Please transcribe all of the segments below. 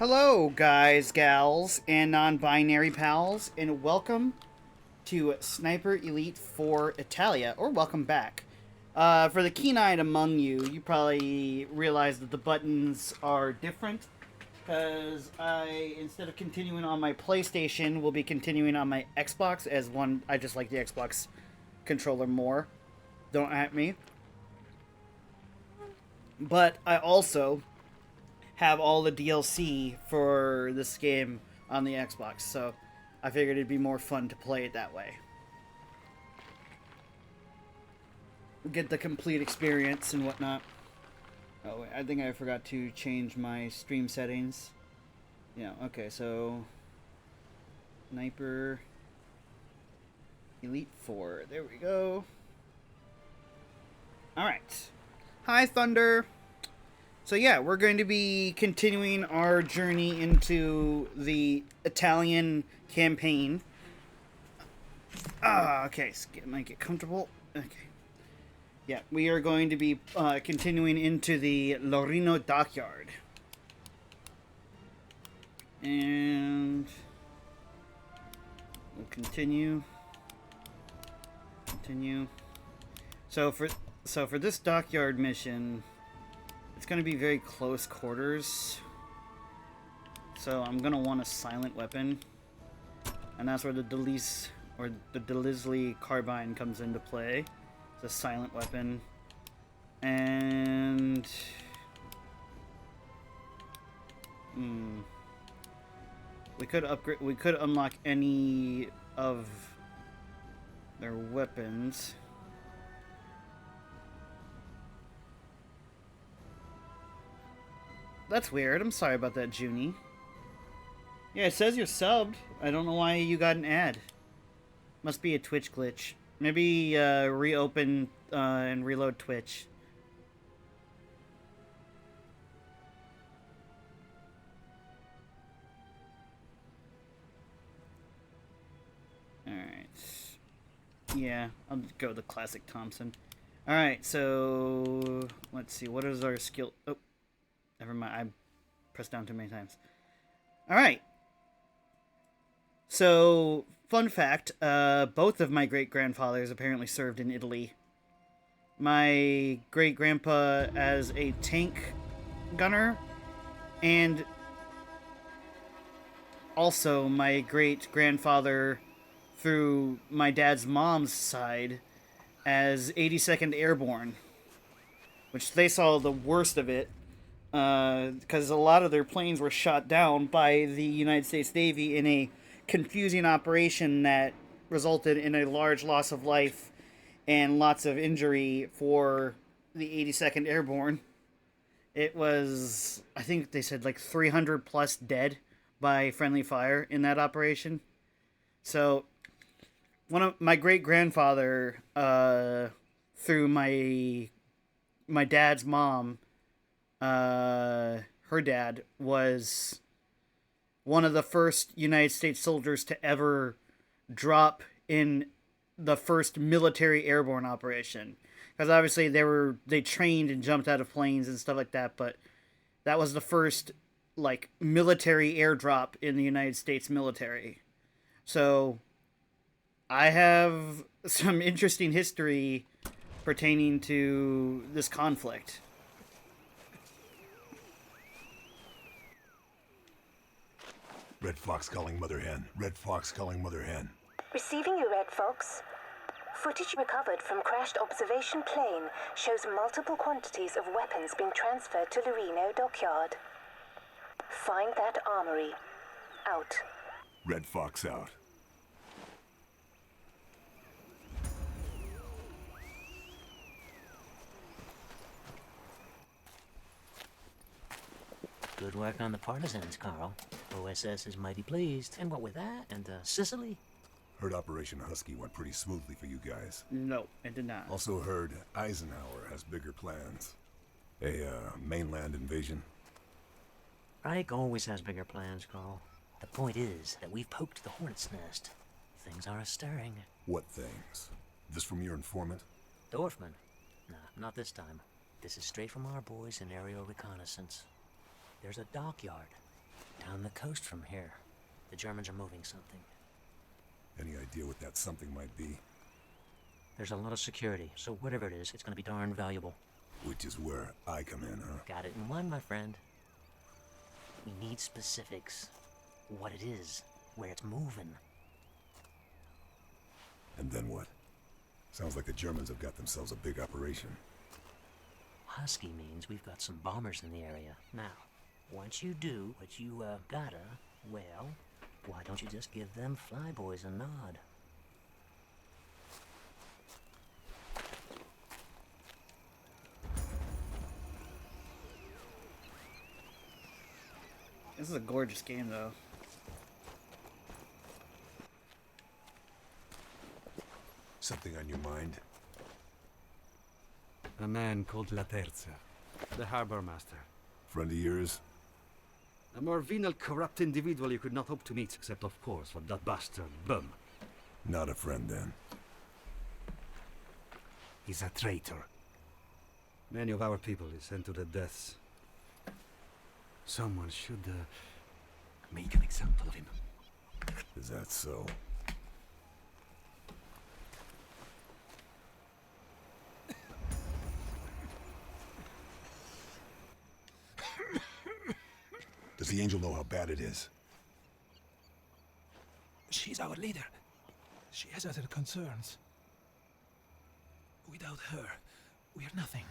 Hello, guys, gals, and non-binary pals, and welcome to Sniper Elite 4 Italia, or welcome back. For the keen-eyed among you, you probably realize that the buttons are different, because instead of continuing on my PlayStation, will be continuing on my Xbox, I just like the Xbox controller more. Don't at me. But I also have all the DLC for this game on the Xbox, so I figured it'd be more fun to play it that way. Get the complete experience and whatnot. Oh, wait, I think I forgot to change my stream settings. Yeah, okay, so Sniper Elite 4. There we go. Alright. Hi, Thunder. So yeah, we're going to be continuing our journey into the Italian campaign. Okay, might get comfortable. Okay. Yeah, we are going to be continuing into the Lorino dockyard. And we'll continue. Continue. So for this dockyard mission, it's going to be very close quarters, so I'm going to want a silent weapon, and that's where the Delisle carbine comes into play. It's a silent weapon, and we could unlock any of their weapons. That's weird. I'm sorry about that, Junie. Yeah, it says you're subbed. I don't know why you got an ad. Must be a Twitch glitch. Maybe reopen and reload Twitch. Alright. Yeah, I'll go with the classic Thompson. Alright, so let's see. What is our skill? Oh. Never mind, I pressed down too many times. Alright. So, fun fact, both of my great-grandfathers apparently served in Italy. My great-grandpa as a tank gunner, and also my great-grandfather through my dad's mom's side as 82nd Airborne, which they saw the worst of it, because a lot of their planes were shot down by the United States Navy in a confusing operation that resulted in a large loss of life and lots of injury for the 82nd Airborne. It was, I think they said like 300 plus dead by friendly fire in that operation. So, one of my great grandfather, through my dad's mom, her dad was one of the first United States soldiers to ever drop in the first military airborne operation. Because obviously they trained and jumped out of planes and stuff like that, but that was the first like military airdrop in the United States military. So I have some interesting history pertaining to this conflict. Red Fox calling Mother Hen. Red Fox calling Mother Hen. Receiving you, Red Fox. Footage recovered from crashed observation plane shows multiple quantities of weapons being transferred to Lorino Dockyard. Find that armory. Out. Red Fox out. Good work on the partisans, Karl. OSS is mighty pleased. And what with that? And Sicily? Heard Operation Husky went pretty smoothly for you guys. No, it did not. Also heard Eisenhower has bigger plans. A mainland invasion. Reich always has bigger plans, Karl. The point is that we've poked the hornet's nest. Things are a-stirring. What things? This from your informant? Dorfman? Nah, not this time. This is straight from our boys in aerial reconnaissance. There's a dockyard Down the coast from here. The Germans are moving something. Any idea what that something might be? There's a lot of security, so whatever it is, it's gonna be darn valuable. Which is where I come in, huh? Got it in one, my friend. We need specifics. What it is, where it's moving. And then what? Sounds like the Germans have got themselves a big operation. Husky means we've got some bombers in the area. Now, once you do what you, gotta, well, why don't you just give them flyboys a nod? This is a gorgeous game, though. Something on your mind? A man called La Terza, the harbor master. Friend of yours? A more venal, corrupt individual you could not hope to meet, except of course for that bastard, Bum. Not a friend, then. He's a traitor. Many of our people is sent to their deaths. Someone should, make an example of him. Is that so? Does the angel know how bad it is? She's our leader. She has other concerns. Without her, we are nothing.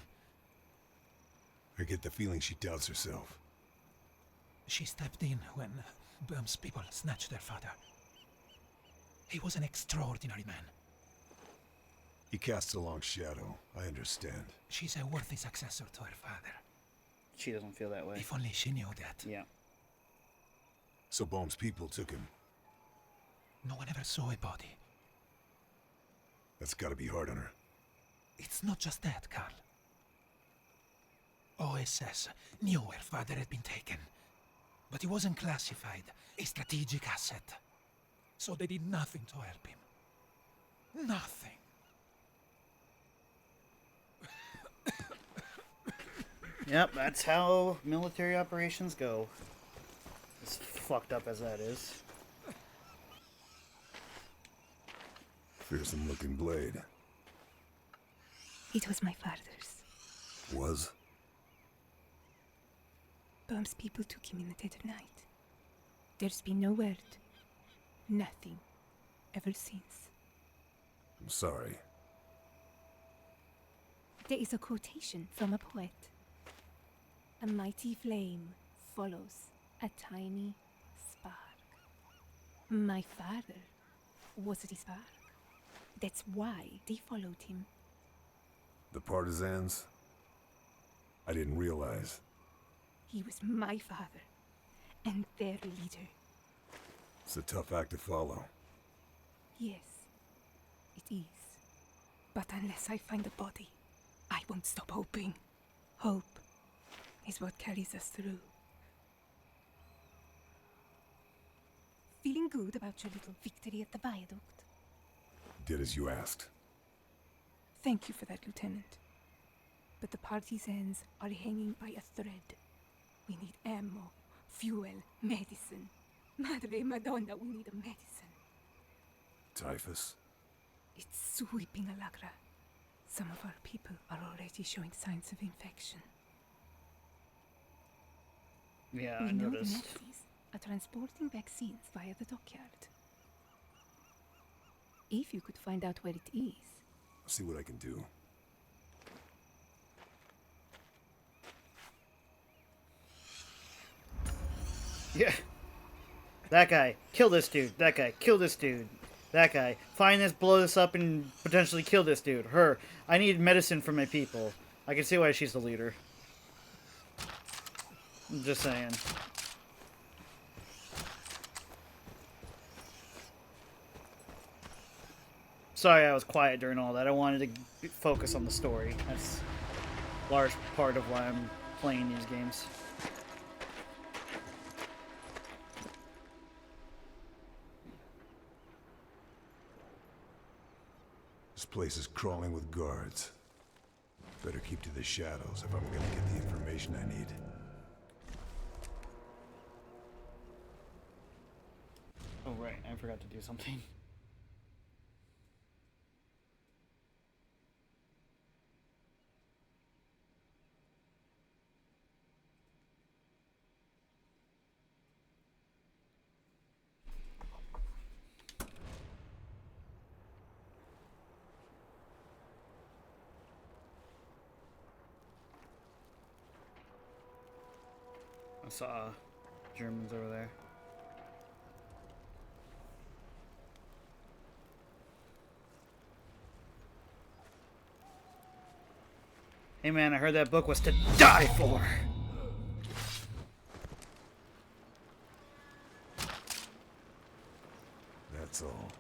I get the feeling she doubts herself. She stepped in when Böhm's people snatched their father. He was an extraordinary man. He casts a long shadow, I understand. She's a worthy successor to her father. She doesn't feel that way. If only she knew that. Yeah. So Bohm's people took him. No one ever saw a body. That's gotta be hard on her. It's not just that, Karl. OSS knew her father had been taken. But he wasn't classified, a strategic asset. So they did nothing to help him. Nothing. Yep, that's how military operations go. As fucked up as that is. Fearsome looking blade. It was my father's. Was? Böhm's people took him in the dead of night. There's been no word. Nothing. Ever since. I'm sorry. There is a quotation from a poet. A mighty flame follows a tiny spark. My father was the spark. That's why they followed him. The partisans? I didn't realize. He was my father and their leader. It's a tough act to follow. Yes, it is. But unless I find a body, I won't stop hoping. Hope is what carries us through. Feeling good about your little victory at the viaduct? Did as you asked. Thank you for that, Lieutenant. But the partisans are hanging by a thread. We need ammo, fuel, medicine. Madre Madonna, we need a medicine. Typhus? It's sweeping Alagra. Some of our people are already showing signs of infection. Yeah, I We know the noticed. Nazis are transporting vaccines via the dockyard. If you could find out where it is. I'll see what I can do. Yeah. That guy. Kill this dude. That guy. Kill this dude. That guy. Find this, blow this up, and potentially kill this dude. Her. I need medicine for my people. I can see why she's the leader. I'm just saying. Sorry I was quiet during all that. I wanted to focus on the story. That's a large part of why I'm playing these games. This place is crawling with guards. Better keep to the shadows if I'm gonna get the information I need. Oh, right. I forgot to do something. I saw Germans over there. Hey man, I heard that book was to die for! That's all.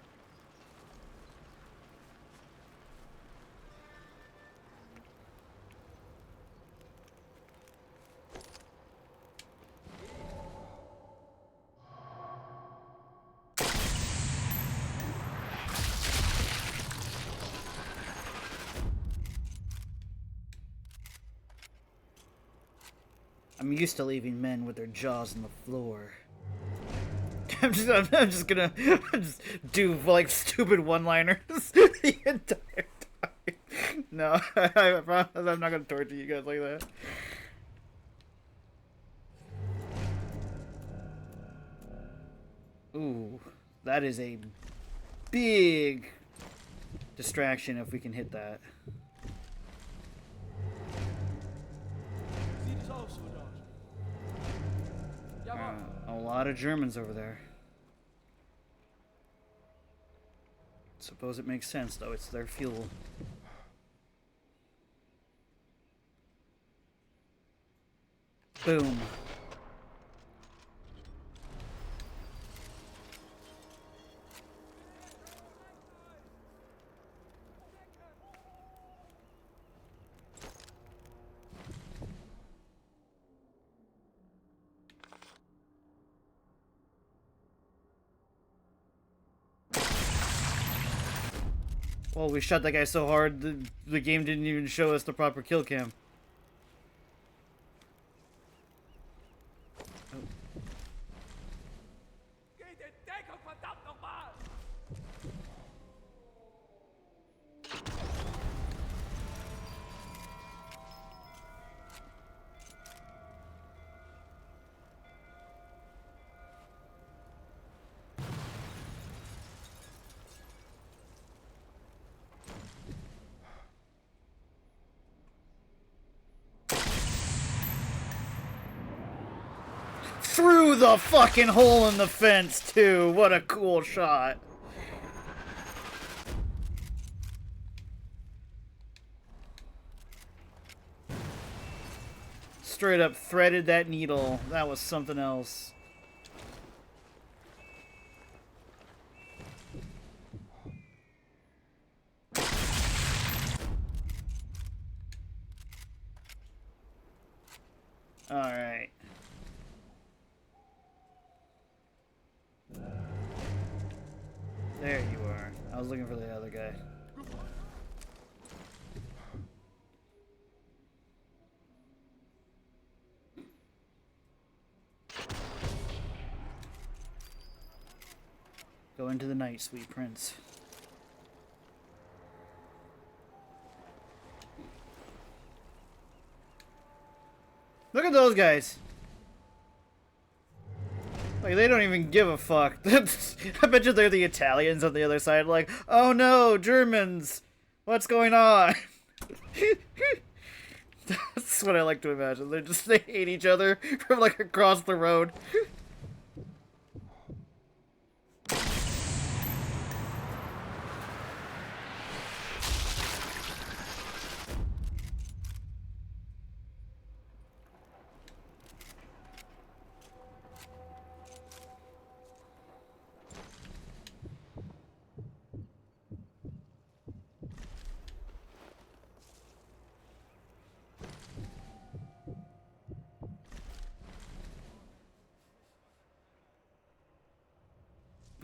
I'm used to leaving men with their jaws on the floor. I'm just gonna just do like stupid one-liners the entire time. No, I promise I'm not gonna torture you guys like that. Ooh, that is a big distraction if we can hit that. A lot of Germans over there. Suppose it makes sense, though. It's their fuel. Boom. Well, we shot that guy so hard, the game didn't even show us the proper kill cam. Through the fucking hole in the fence, too. What a cool shot. Straight up threaded that needle. That was something else. Alright. There you are. I was looking for the other guy. Go into the night, sweet prince. Look at those guys. Like, they don't even give a fuck. I bet you they're the Italians on the other side, like, oh no, Germans! What's going on? That's what I like to imagine. They hate each other from, like, across the road.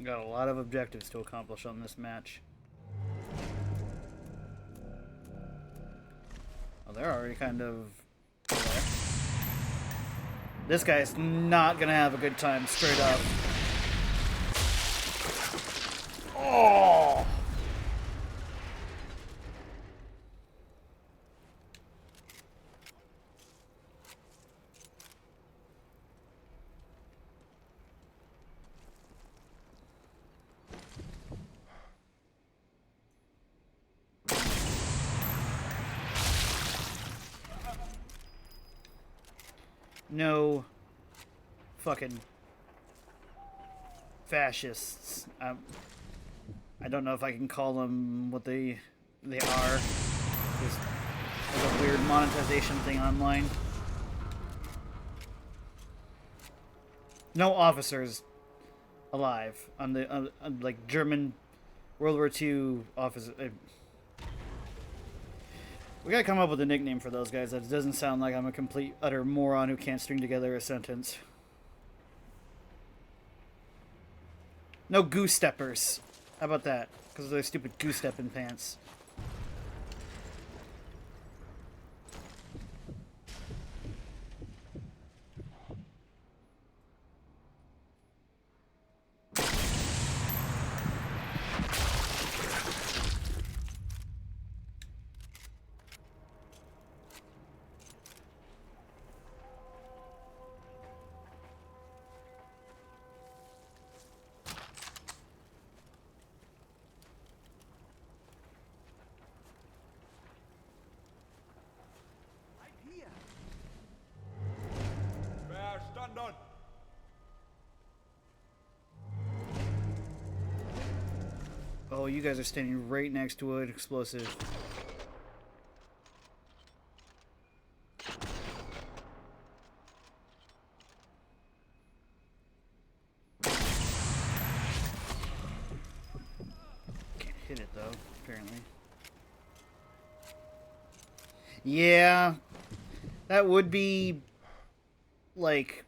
Got a lot of objectives to accomplish on this match. Oh, they're already kind of there. This guy's not gonna have a good time straight up. Oh! No fucking fascists. I don't know if I can call them what they are. There's a weird monetization thing online. No officers alive on the like German World War II officer. We gotta come up with a nickname for those guys that doesn't sound like I'm a complete utter moron who can't string together a sentence. No goose steppers. How about that? Because of their stupid goose stepping pants. Oh, you guys are standing right next to an explosive. Can't hit it though, apparently. Yeah, that would be like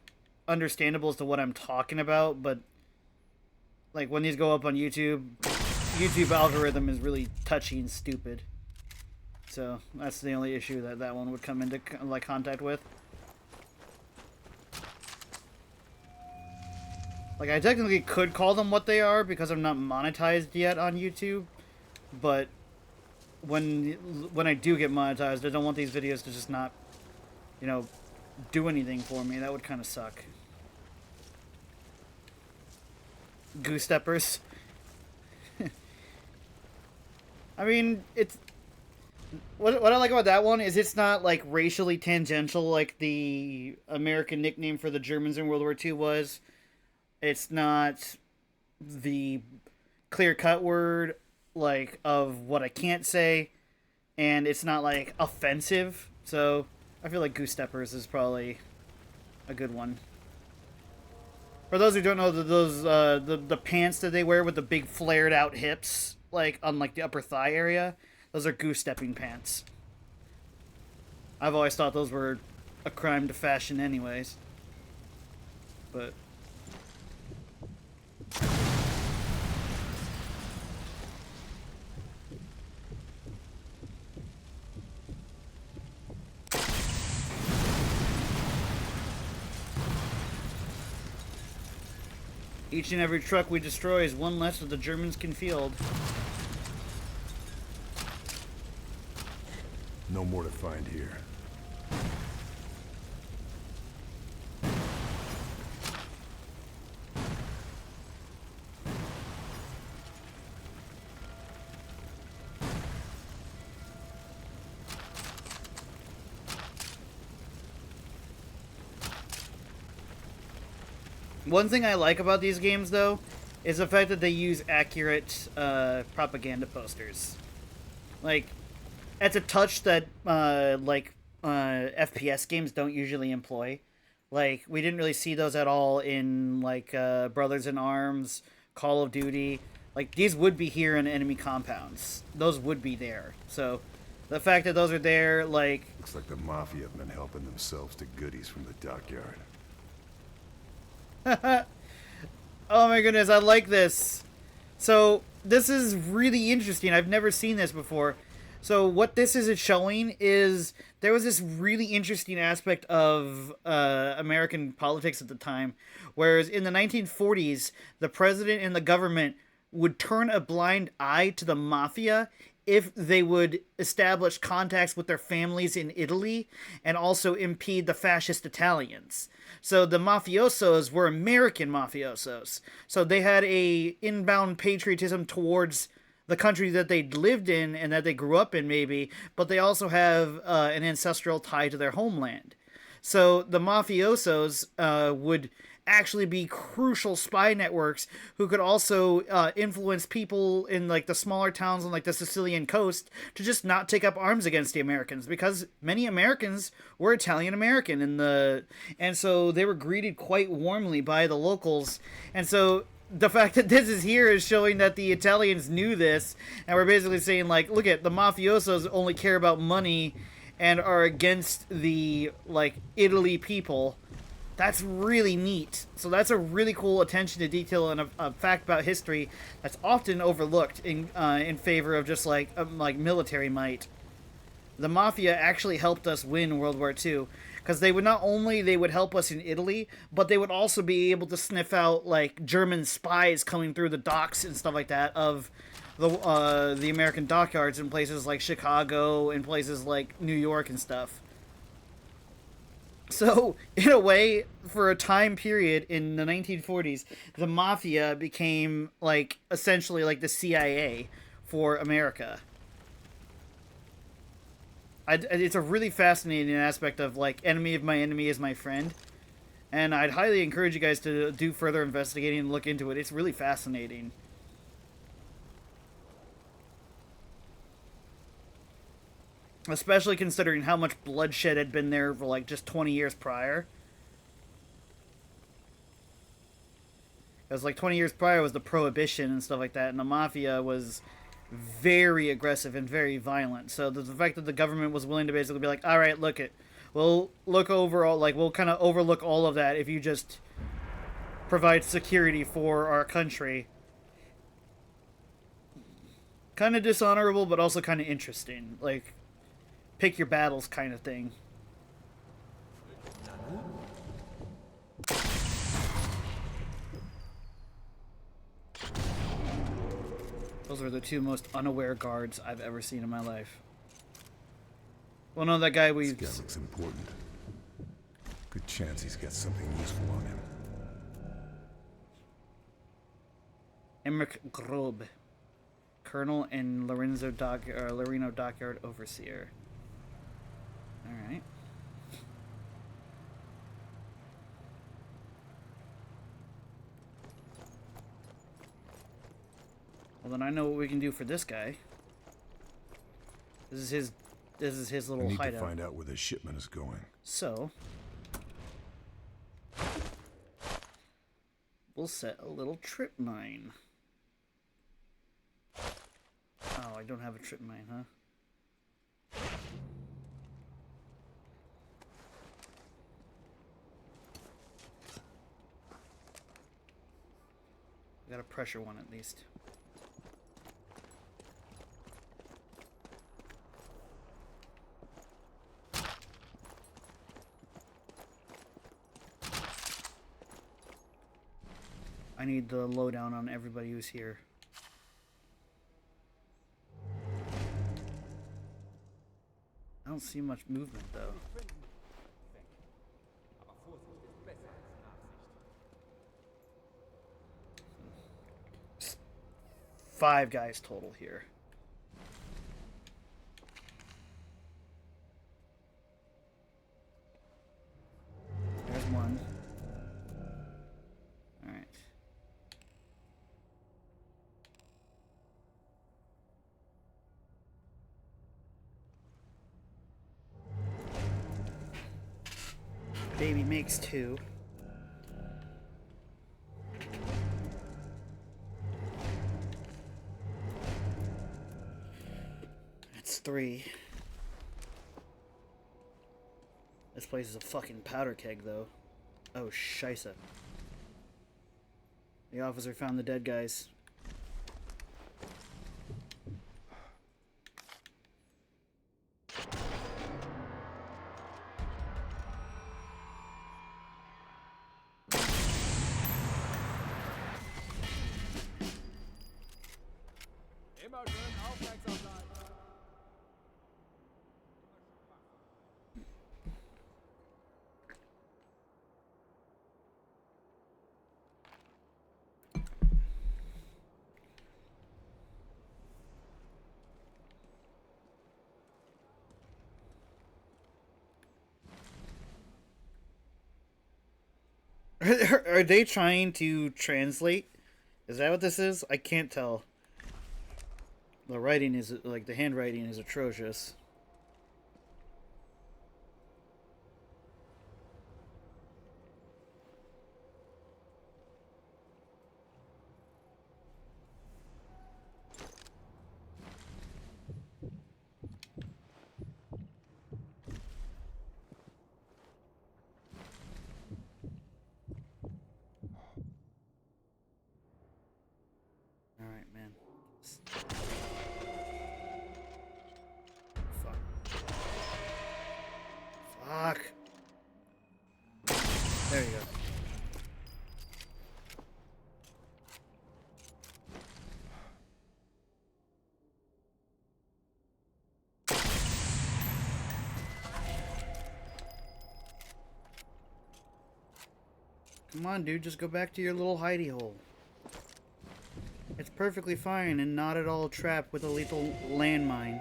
understandable as to what I'm talking about, but like when these go up on YouTube algorithm is really touchy and stupid. So that's the only issue that one would come into like contact with. Like I technically could call them what they are because I'm not monetized yet on YouTube, but when I do get monetized, I don't want these videos to just not, you know, do anything for me. That would kind of suck. Goose steppers. I mean, it's what I like about that one is it's not like racially tangential like the American nickname for the Germans in World War II was. It's not the clear-cut word like of what I can't say, and it's not like offensive. So I feel like goose steppers is probably a good one. For those who don't know, those the pants that they wear with the big flared out hips, like on like the upper thigh area, those are goose stepping pants. I've always thought those were a crime to fashion, anyways. But each and every truck we destroy is one less that the Germans can field. No more to find here. One thing I like about these games, though, is the fact that they use accurate propaganda posters. Like, it's a touch that FPS games don't usually employ. Like, we didn't really see those at all in like Brothers in Arms, Call of Duty. Like, these would be here in enemy compounds. Those would be there. So, the fact that those are there, like... Looks like the Mafia have been helping themselves to goodies from the dockyard. Oh my goodness, I like this. So, this is really interesting. I've never seen this before. So, what this is showing is there was this really interesting aspect of American politics at the time, whereas in the 1940s, the president and the government would turn a blind eye to the mafia if they would establish contacts with their families in Italy and also impede the fascist Italians. So the mafiosos were American mafiosos. So they had a inbound patriotism towards the country that they lived in and that they grew up in, maybe, but they also have an ancestral tie to their homeland. So the mafiosos would actually be crucial spy networks who could also influence people in like the smaller towns on like the Sicilian coast to just not take up arms against the Americans, because many Americans were Italian American and so they were greeted quite warmly by the locals. And so the fact that this is here is showing that the Italians knew this, and we're basically saying like, look at the mafiosos only care about money and are against the like Italy people. That's really neat. So that's a really cool attention to detail and a fact about history that's often overlooked in favor of just like military might. The mafia actually helped us win World War II, because they would not only they would help us in Italy, but they would also be able to sniff out like German spies coming through the docks and stuff like that of the American dockyards in places like Chicago and places like New York and stuff. So, in a way, for a time period in the 1940s, the mafia became, like, essentially like the CIA for America. It's a really fascinating aspect of, like, enemy of my enemy is my friend. And I'd highly encourage you guys to do further investigating and look into it. It's really fascinating. Especially considering how much bloodshed had been there for like just 20 years prior. Because like 20 years prior was the Prohibition and stuff like that, and the Mafia was very aggressive and very violent. So the fact that the government was willing to basically be like, all right, we'll look over all, like, we'll kind of overlook all of that if you just provide security for our country. Kind of dishonorable, but also kind of interesting. Like, pick your battles kind of thing. Those are the two most unaware guards I've ever seen in my life. Well, no, that guy we... This guy looks important. Good chance he's got something useful on him. Emmerich Grobe, Colonel and Loreno Dockyard Overseer. Alright. Well, then I know what we can do for this guy. This is his little I need hideout. to find out where this shipment is going. So, we'll set a little trip mine. Oh, I don't have a trip mine, huh? I got a pressure one at least. I need the lowdown on everybody who's here. I don't see much movement though. 5 guys total here. There's one. Alright. Baby makes 2. That's 3. This place is a fucking powder keg, though. Oh, scheisse. The officer found the dead guys. Are they trying to translate? Is that what this is? I can't tell. The writing is, like, the handwriting is atrocious. Alright, man. Fuck. Fuck. There you go. Come on, dude, just go back to your little hidey hole. It's perfectly fine and not at all trapped with a lethal landmine.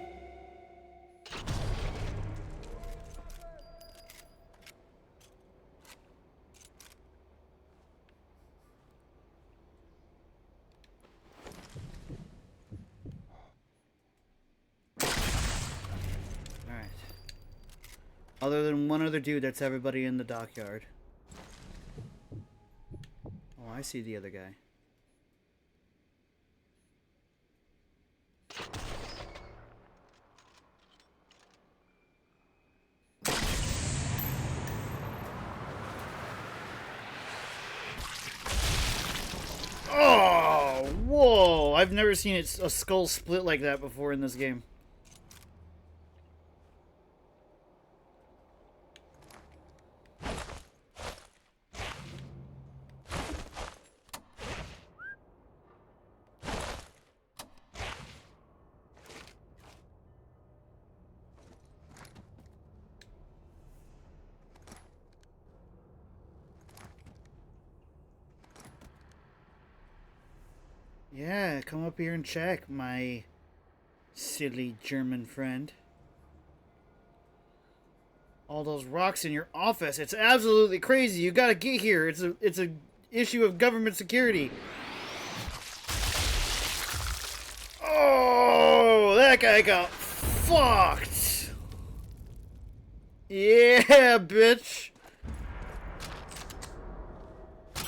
Alright. Other than one other dude, that's everybody in the dockyard. Oh, I see the other guy. Oh, whoa! I've never seen a skull split like that before in this game. Yeah, come up here and check, my silly German friend. All those rocks in your office. It's absolutely crazy. You gotta get here. It's a issue of government security. Oh, that guy got fucked. Yeah, bitch.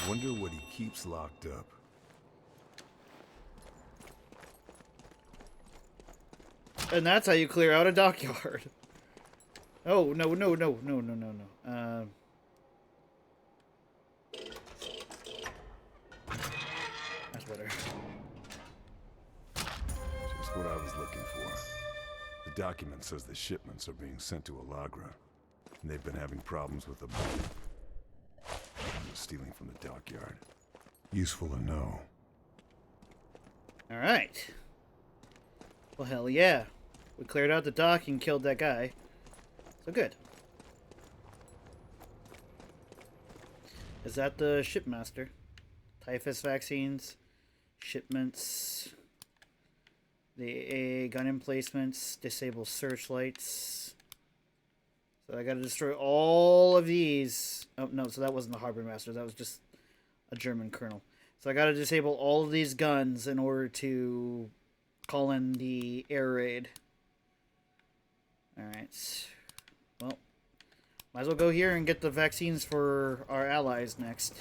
Wonder what he keeps locked up. And that's how you clear out a dockyard. Oh, no, no, no, no, no, no, no. That's better. Just what I was looking for. The document says the shipments are being sent to Alagra, and they've been having problems with the boat. Stealing from the dockyard. Useful to know. Alright. Well, hell yeah. We cleared out the dock and killed that guy. So good. Is that the shipmaster? Typhus vaccines, shipments, the AA gun emplacements, disable searchlights. So I gotta destroy all of these. Oh, no, so that wasn't the harbor master. That was just a German colonel. So I gotta disable all of these guns in order to call in the air raid. Alright. Well, might as well go here and get the vaccines for our allies next.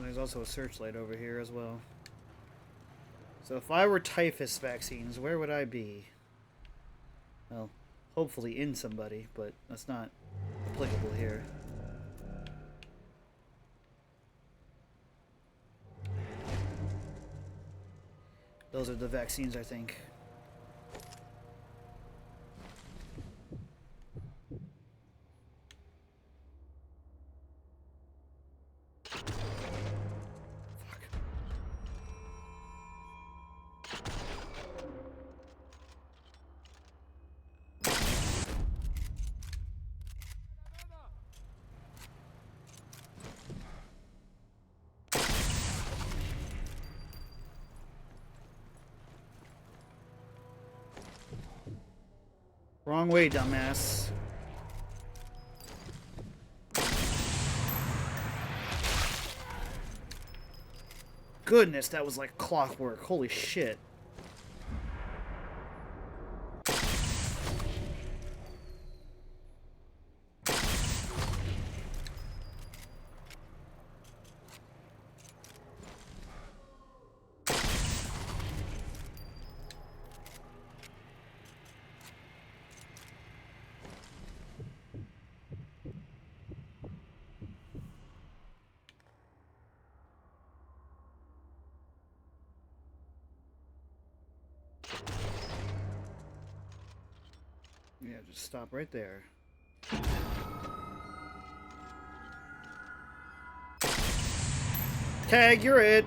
There's also a searchlight over here as well. So if I were typhus vaccines, where would I be? Well, hopefully in somebody, but that's not applicable here. Those are the vaccines, I think. Wrong way, dumbass. Goodness, that was like clockwork. Holy shit. Yeah, just stop right there. Tag, you're it.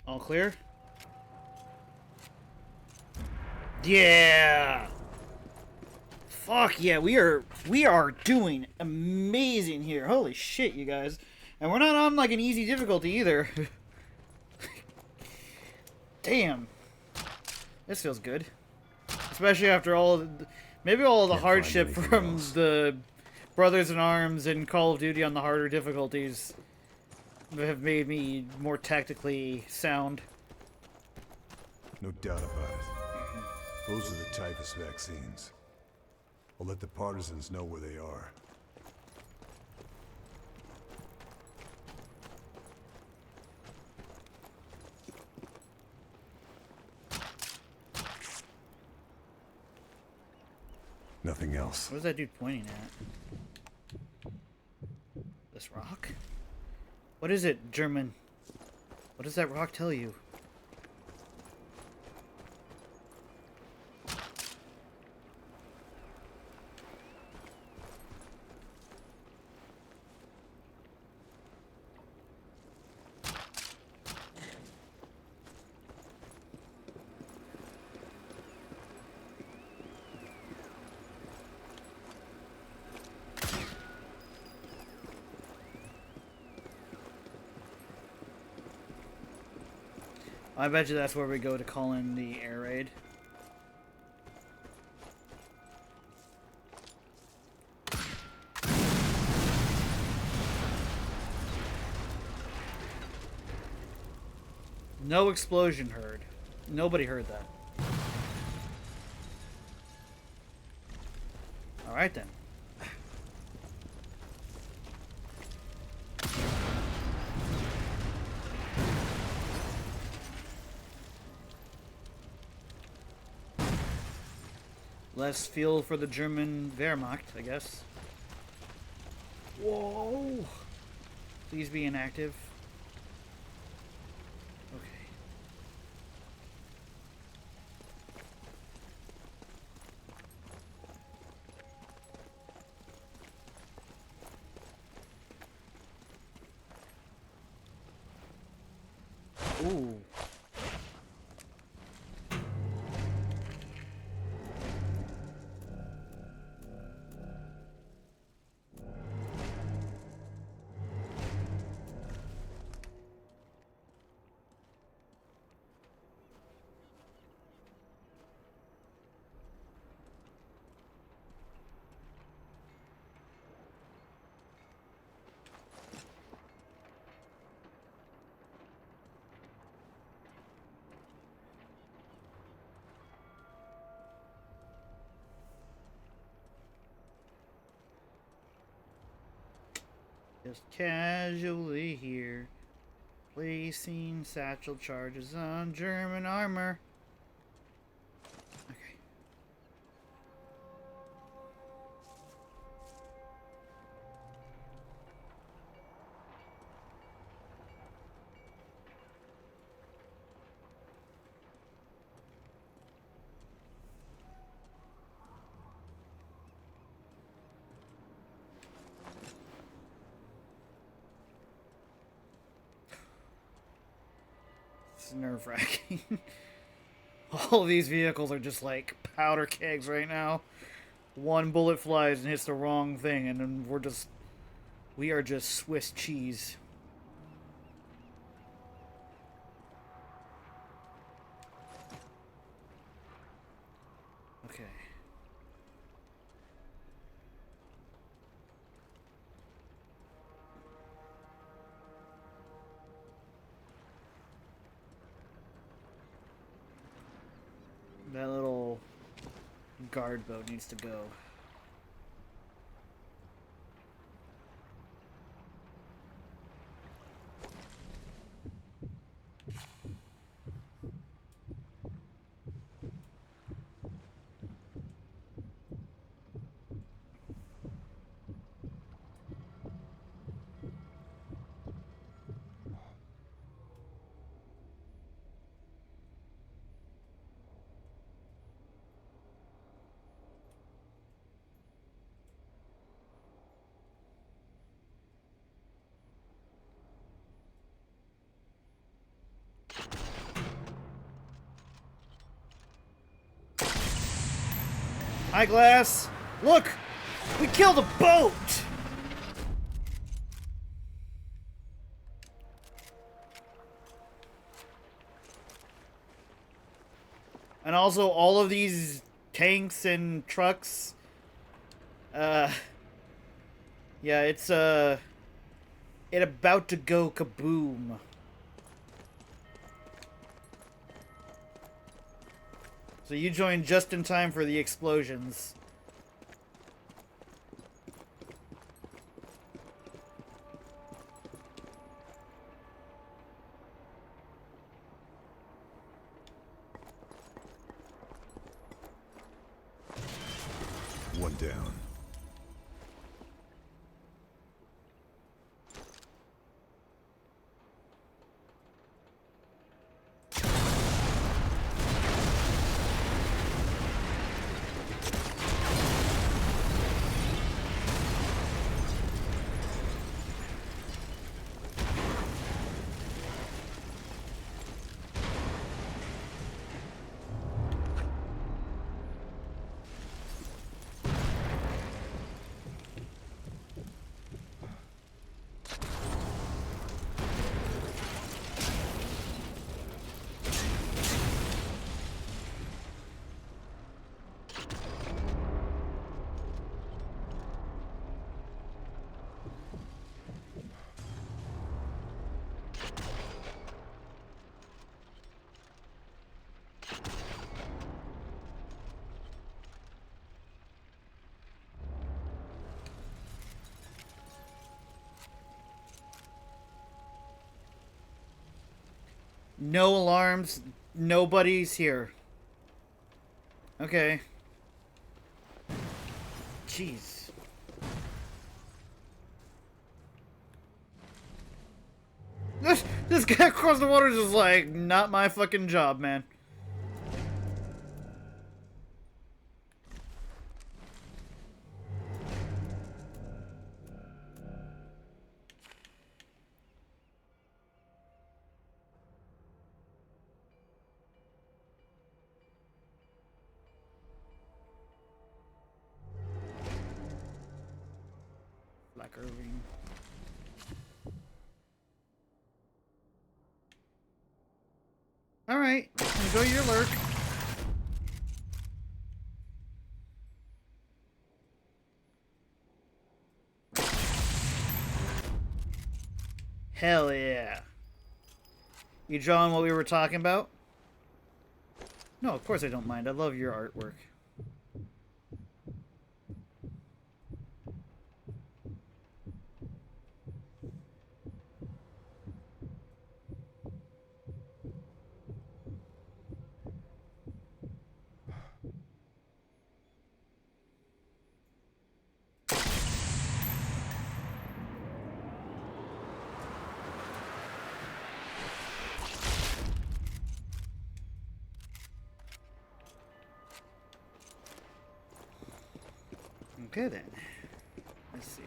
All clear? Yeah. Fuck yeah, we are doing amazing here. Holy shit, you guys. And we're not on like an easy difficulty either. Damn. This feels good. Especially after maybe all of the Can't find hardship anything from else. the Brothers in Arms and Call of Duty on the harder difficulties have made me more tactically sound. No doubt about it. Those are the typhus vaccines. I'll let the partisans know where they are. Nothing else. What is that dude pointing at? This rock? What is it, German? What does that rock tell you? I bet you that's where we go to call in the air raid. No explosion heard. Nobody heard that. Alright then. Less fuel for the German Wehrmacht, I guess. Whoa! Please be inactive. Okay. Ooh. Just casually here, Placing satchel charges on German armor. Okay. It's nerve-wracking. All these vehicles are just like powder kegs right now. One bullet flies and hits the wrong thing, and then we are just Swiss cheese. Okay. That little guard boat needs to go. Eyeglass! Look! We killed a boat! And also all of these tanks and trucks. Yeah, it's it about to go kaboom. So you joined just in time for the explosions. One down. No alarms. Nobody's here. Okay. Jeez. This guy across the water is just like, not my fucking job, man. Black Irving. Alright, enjoy your lurk. Hell yeah. You drawing what we were talking about? No, of course I don't mind. I love your artwork. Okay then. Let's see.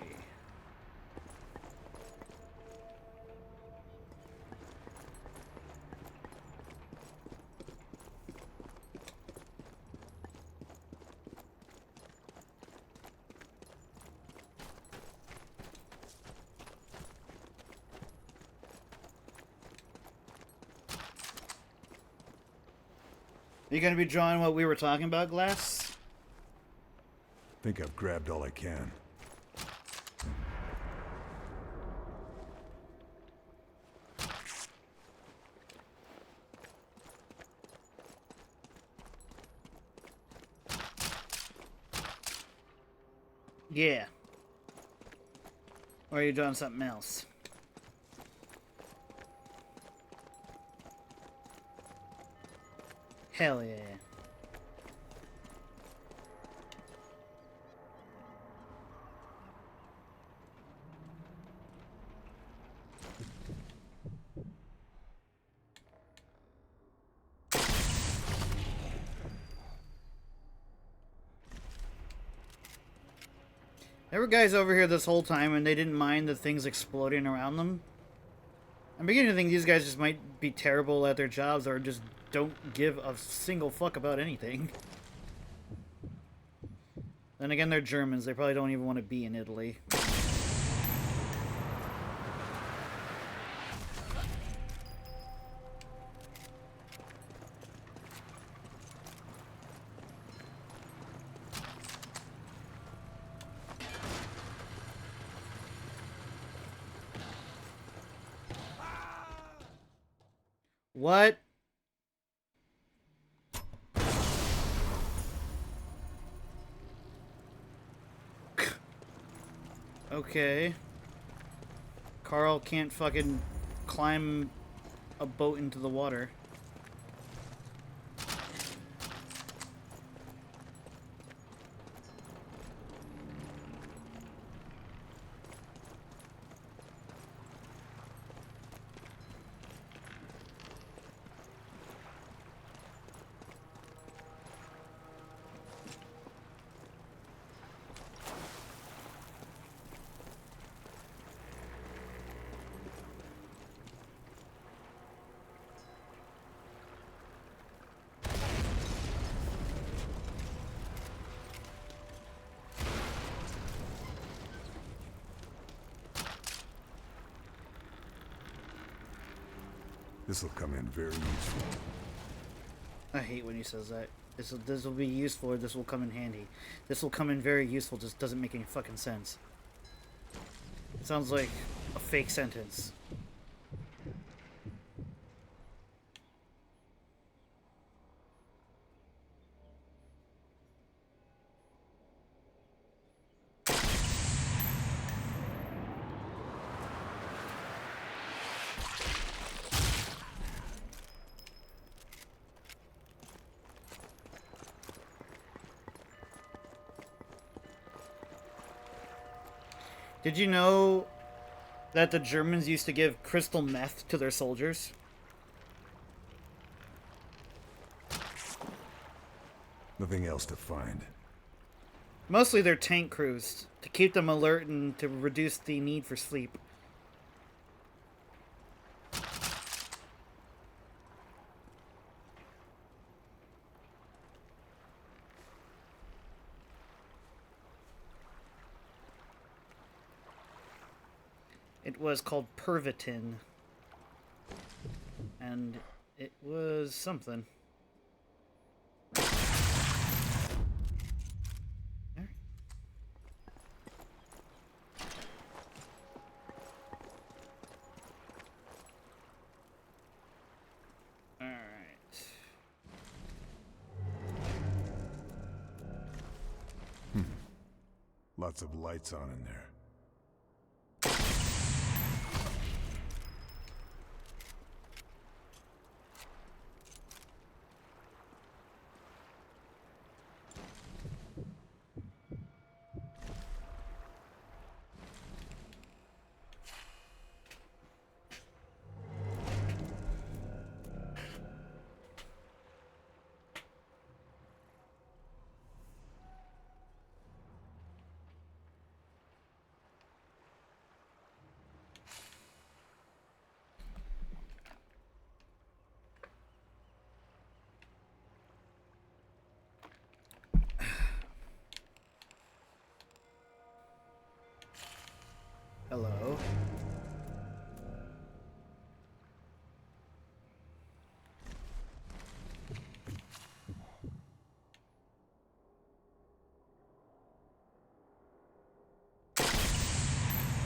Are you going to be drawing what we were talking about, Glass? Think I've grabbed all I can. Yeah. Or are you drawing something else? Hell yeah. There were guys over here this whole time and they didn't mind the things exploding around them. I'm beginning to think these guys just might be terrible at their jobs or just don't give a single fuck about anything. Then again, they're Germans. They probably don't even want to be in Italy. What? Okay. Karl can't fucking climb a boat into the water. This'll come in very useful. I hate when he says that. This will be useful or this will come in handy. This will come in very useful just doesn't make any fucking sense. It sounds like a fake sentence. Did you know that the Germans used to give crystal meth to their soldiers? Nothing else to find. Mostly their tank crews, to keep them alert and to reduce the need for sleep. It was called Pervitin. And it was something. Alright. Lots of lights on in there.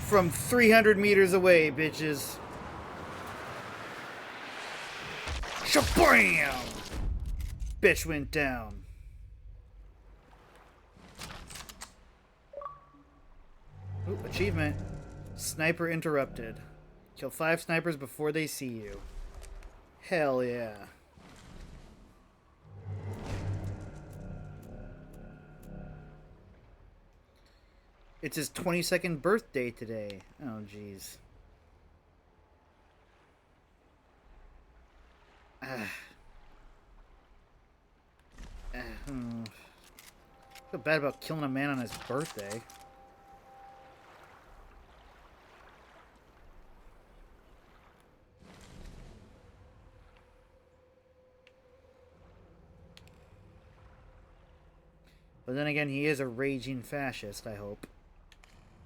from 300 meters away, bitches. Shabam! Bitch went down. Ooh, achievement. Sniper interrupted. Kill 5 snipers before they see you. Hell yeah. It's his 22nd birthday today. Oh, jeez. I feel bad about killing a man on his birthday. But then again, he is a raging fascist, I hope.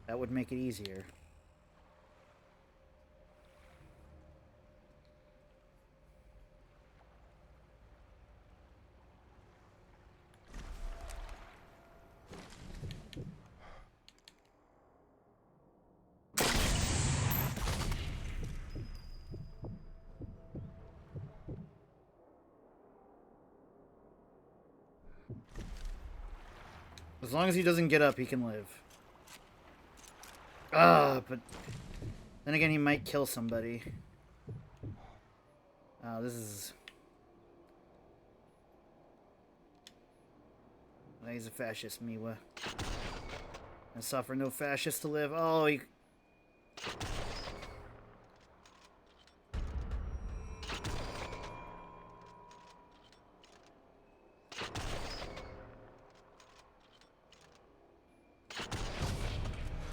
That would make it easier. As long as he doesn't get up, he can live. But then again, he might kill somebody. Oh, this is... Oh, he's a fascist, Mewa. And suffer no fascist to live. Oh, he...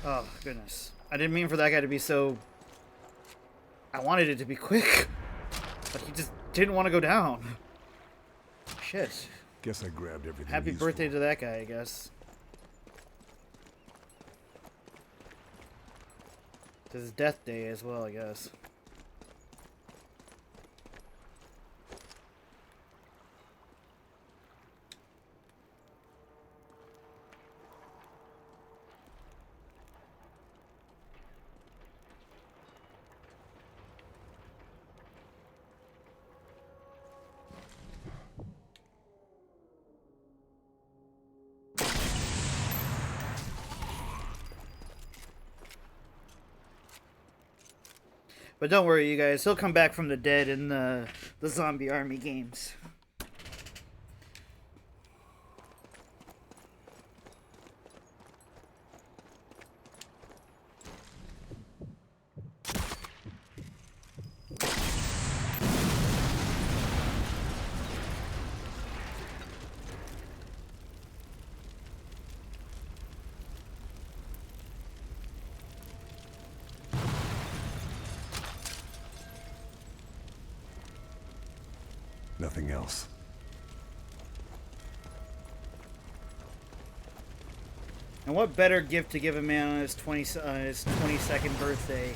Oh, goodness. I didn't mean for that guy to be so... I wanted it to be quick. But he just didn't want to go down. Shit. Guess I grabbed everything. Happy useful. birthday to that guy, I guess. It's his death day as well, I guess. But don't worry, you guys. He'll come back from the dead in the zombie army games. Nothing else. And what better gift to give a man on his 22nd birthday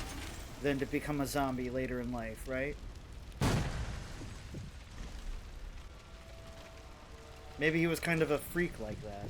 than to become a zombie later in life, right? Maybe he was kind of a freak like that.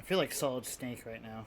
feel like Solid Snake right now.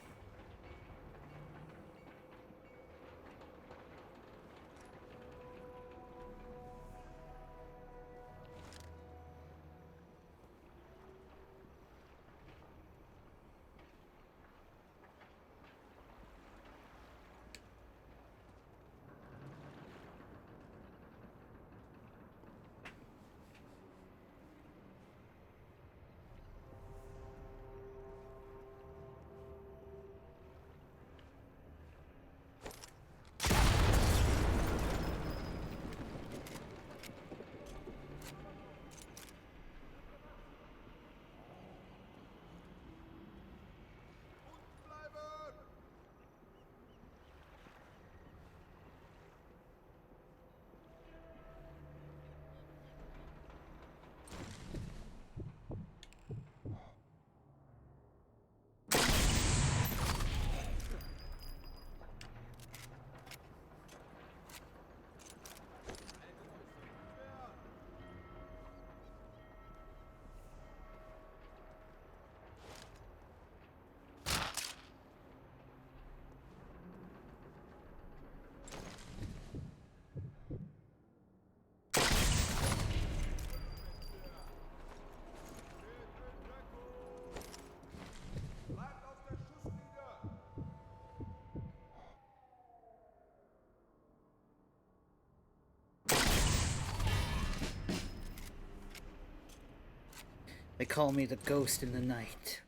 They call me the ghost in the night.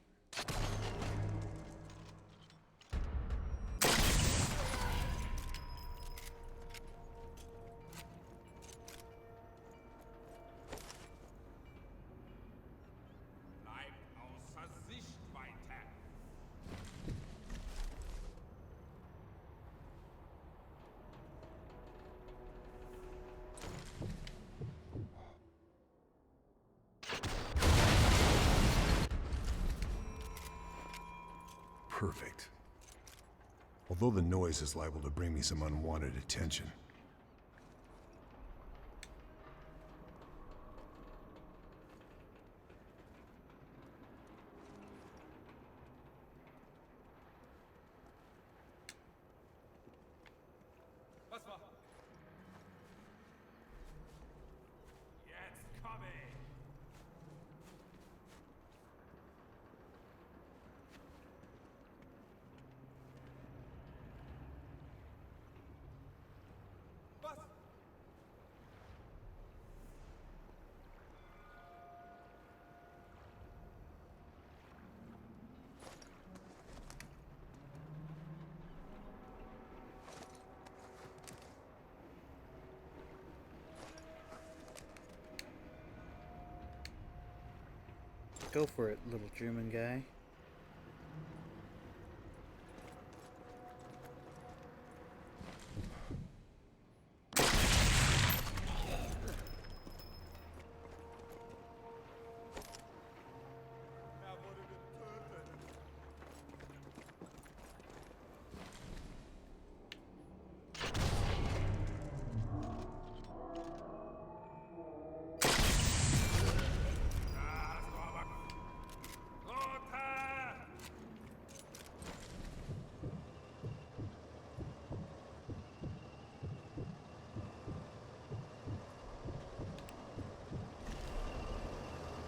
Perfect. Although the noise is liable to bring me some unwanted attention. Go for it, little German guy.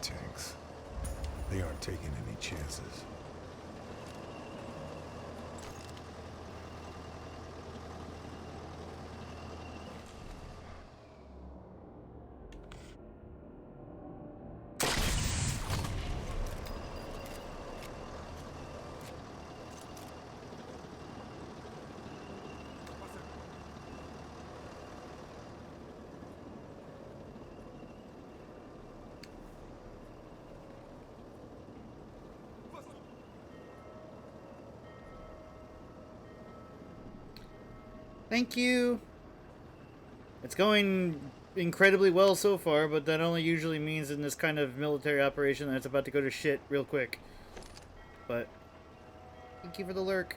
Tanks. They aren't taking any chances. Thank you. It's going incredibly well so far, but that only usually means in this kind of military operation that it's about to go to shit real quick. But thank you for the lurk.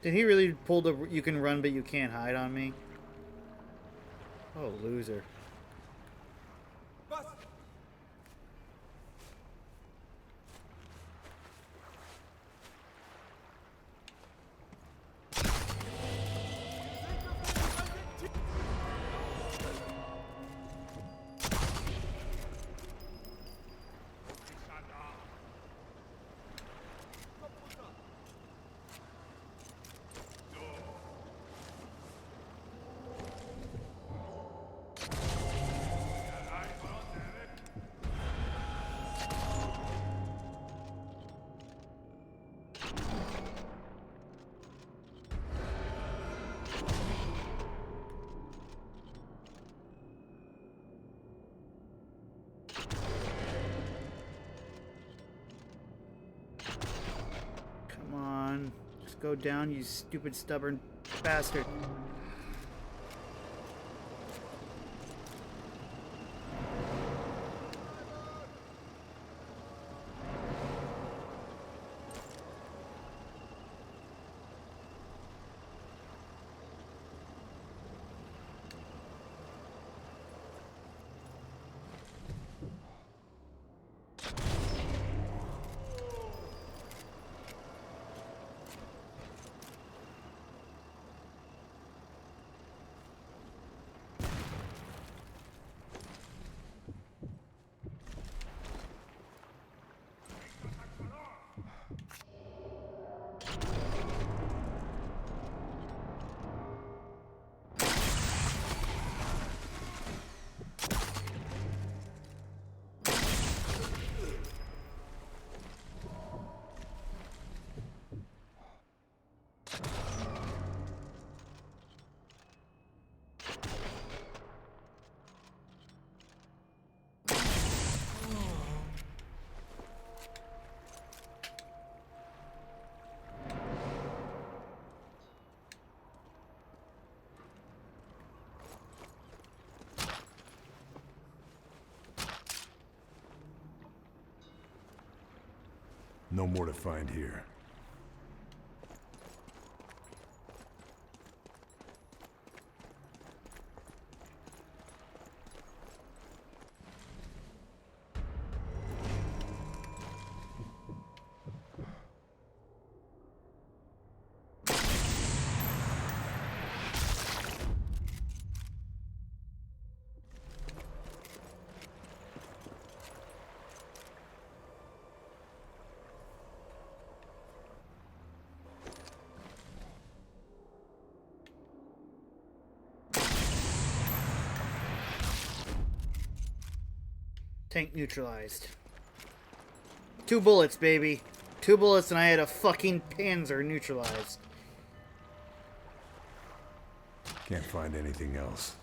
Did he really pull the you can run but you can't hide on me? Oh, loser. Come on. Just go down, you stupid, stubborn bastard. No more to find here. Tank neutralized. 2 bullets, baby. 2 bullets and I had a fucking Panzer neutralized. Can't find anything else.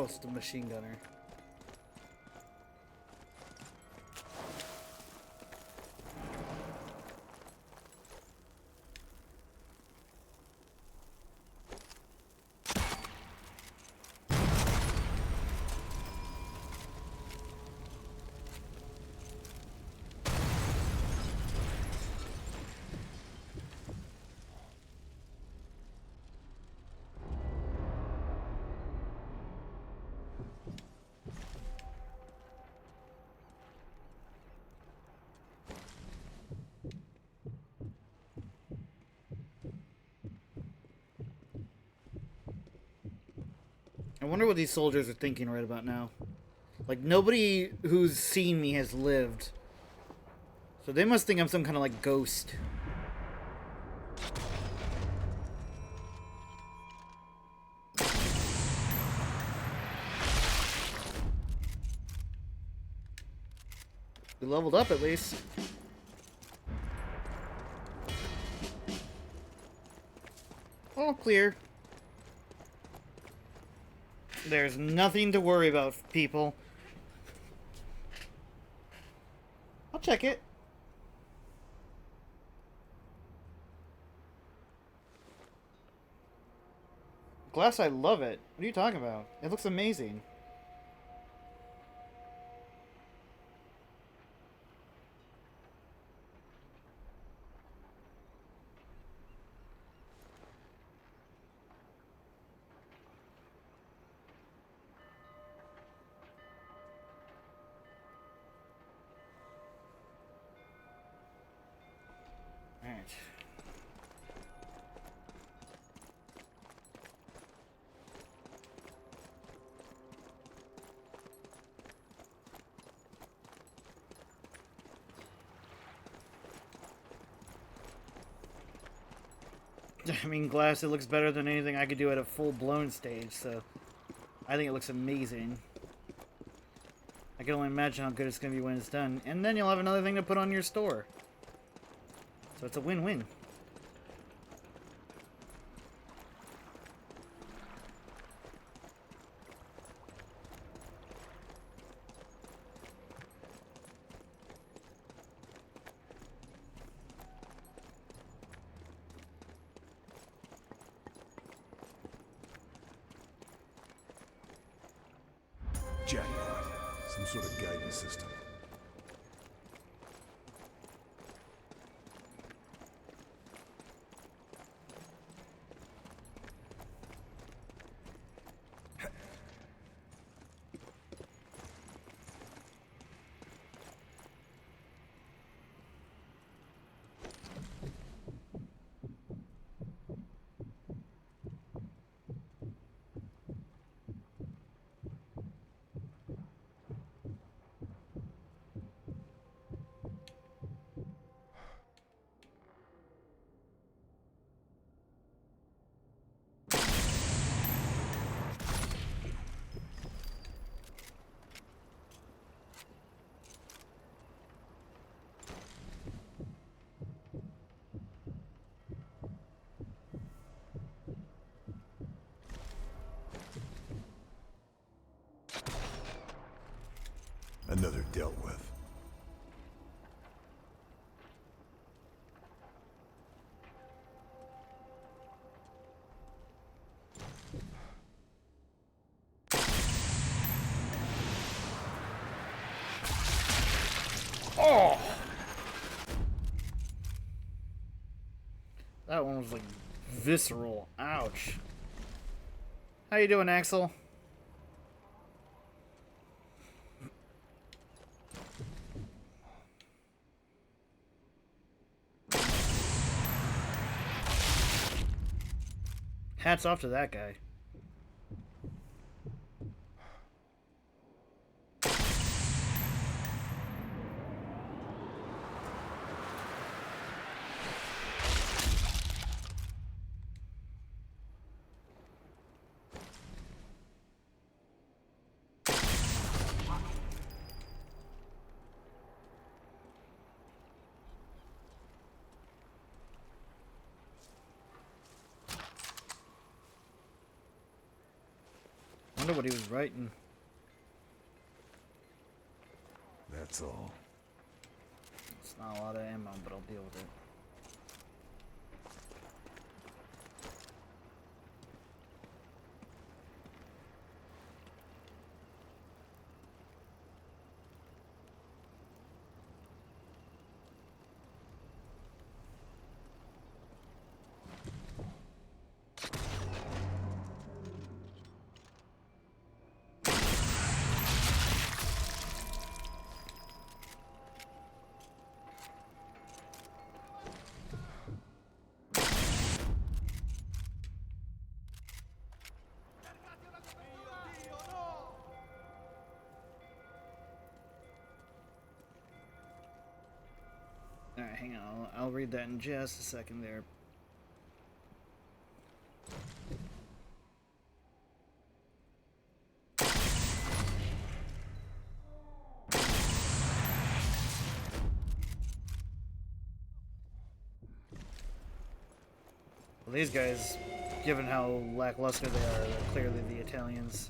Oh, it's the machine gunner. I wonder what these soldiers are thinking right about now. Like, nobody who's seen me has lived. So they must think I'm some kind of, like, ghost. We leveled up, at least. All clear. There's nothing to worry about, people. I'll check it. Glass, I love it. What are you talking about? It looks amazing. Alright. I mean, Glass, it looks better than anything I could do at a full-blown stage, so I think it looks amazing. I can only imagine how good it's going to be when it's done. And then you'll have another thing to put on your store. So it's a win-win. Jackpot. Some sort of guidance system. Another dealt with. Oh! That one was like visceral. Ouch. How you doing, Axel? Hats off to that guy. Wonder what he was writing. That's all. It's not a lot of ammo, but I'll deal with it. Alright, hang on. I'll read that in just a second there. Well, these guys, given how lackluster they are, they're clearly the Italians.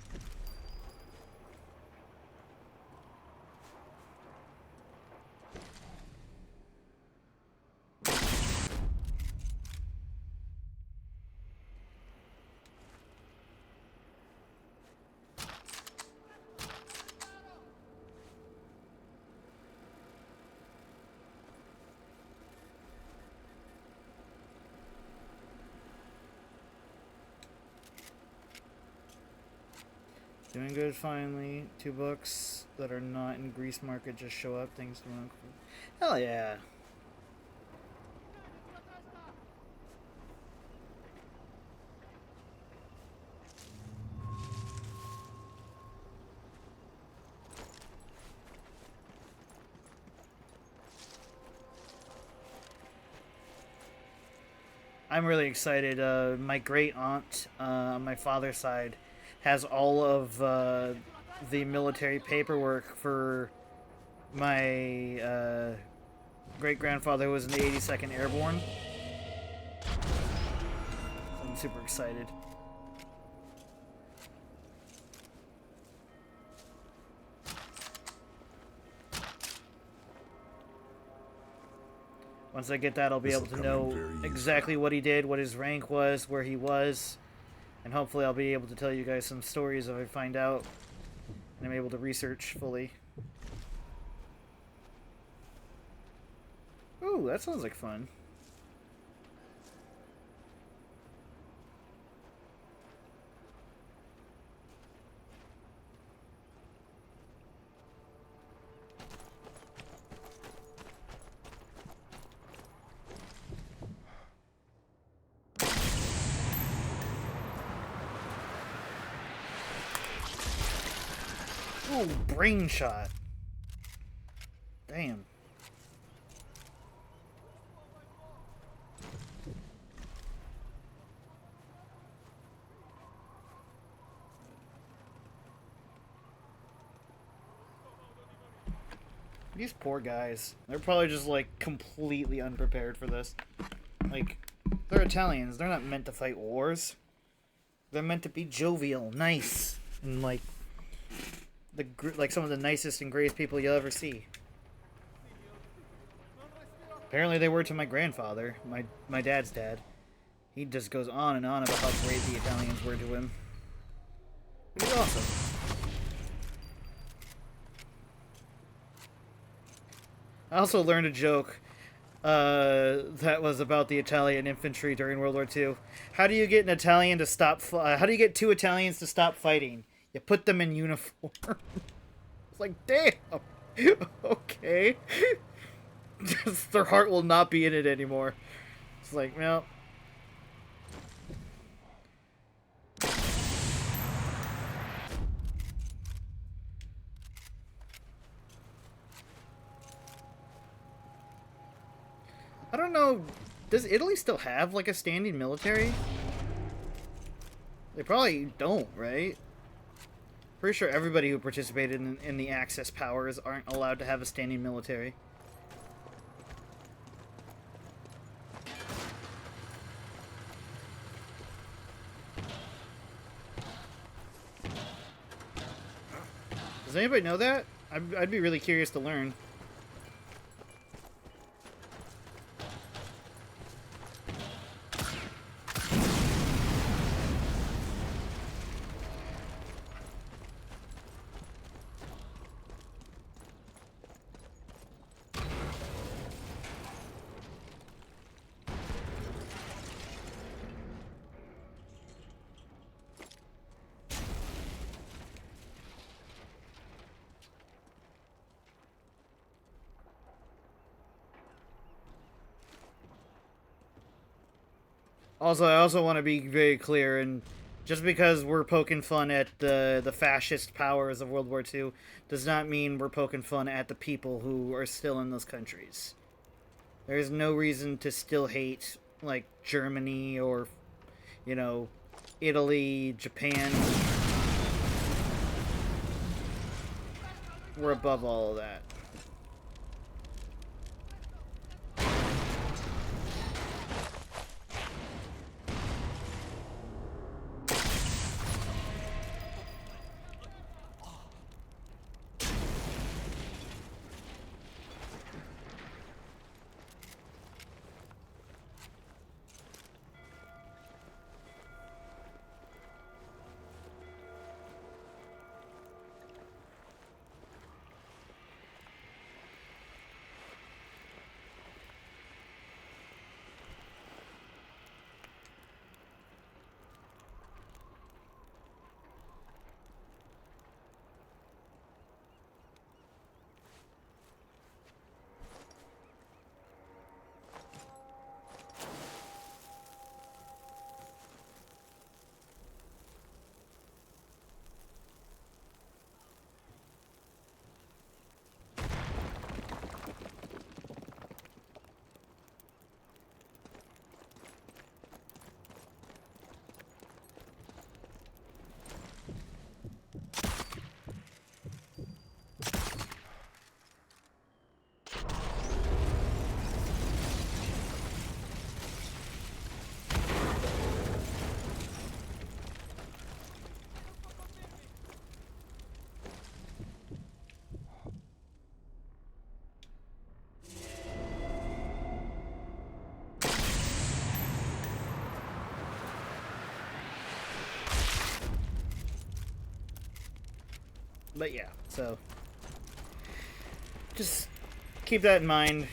Doing good finally. 2 books that are not in Greece market just show up thanks to one. Hell yeah. I'm really excited. My great aunt on my father's side has all of the military paperwork for my great-grandfather who was in the 82nd Airborne. So I'm super excited. Once I get that, I'll be able to know exactly what he did, what his rank was, where he was, and hopefully I'll be able to tell you guys some stories if I find out and I'm able to research fully. Ooh, that sounds like fun. Ooh, brain shot. Damn. These poor guys. They're probably just like completely unprepared for this. Like, they're Italians. They're not meant to fight wars. They're meant to be jovial, nice, and like some of the nicest and greatest people you'll ever see. Apparently they were to my grandfather, my dad's dad. He just goes on and on about how great the Italians were to him. It was awesome. I also learned a joke that was about the Italian infantry during World War II. How do you get an Italian to stop? How do you get 2 Italians to stop fighting? You put them in uniform. It's like, damn. Okay. Just, their heart will not be in it anymore. It's like, well. I don't know. Does Italy still have like a standing military? They probably don't, right? Pretty sure everybody who participated in the Axis powers aren't allowed to have a standing military. Does anybody know that? I'd be really curious to learn. Also, I also want to be very clear, and just because we're poking fun at the fascist powers of World War II does not mean we're poking fun at the people who are still in those countries. There's no reason to still hate, like, Germany or, you know, Italy, Japan. We're above all of that. But yeah, so just keep that in mind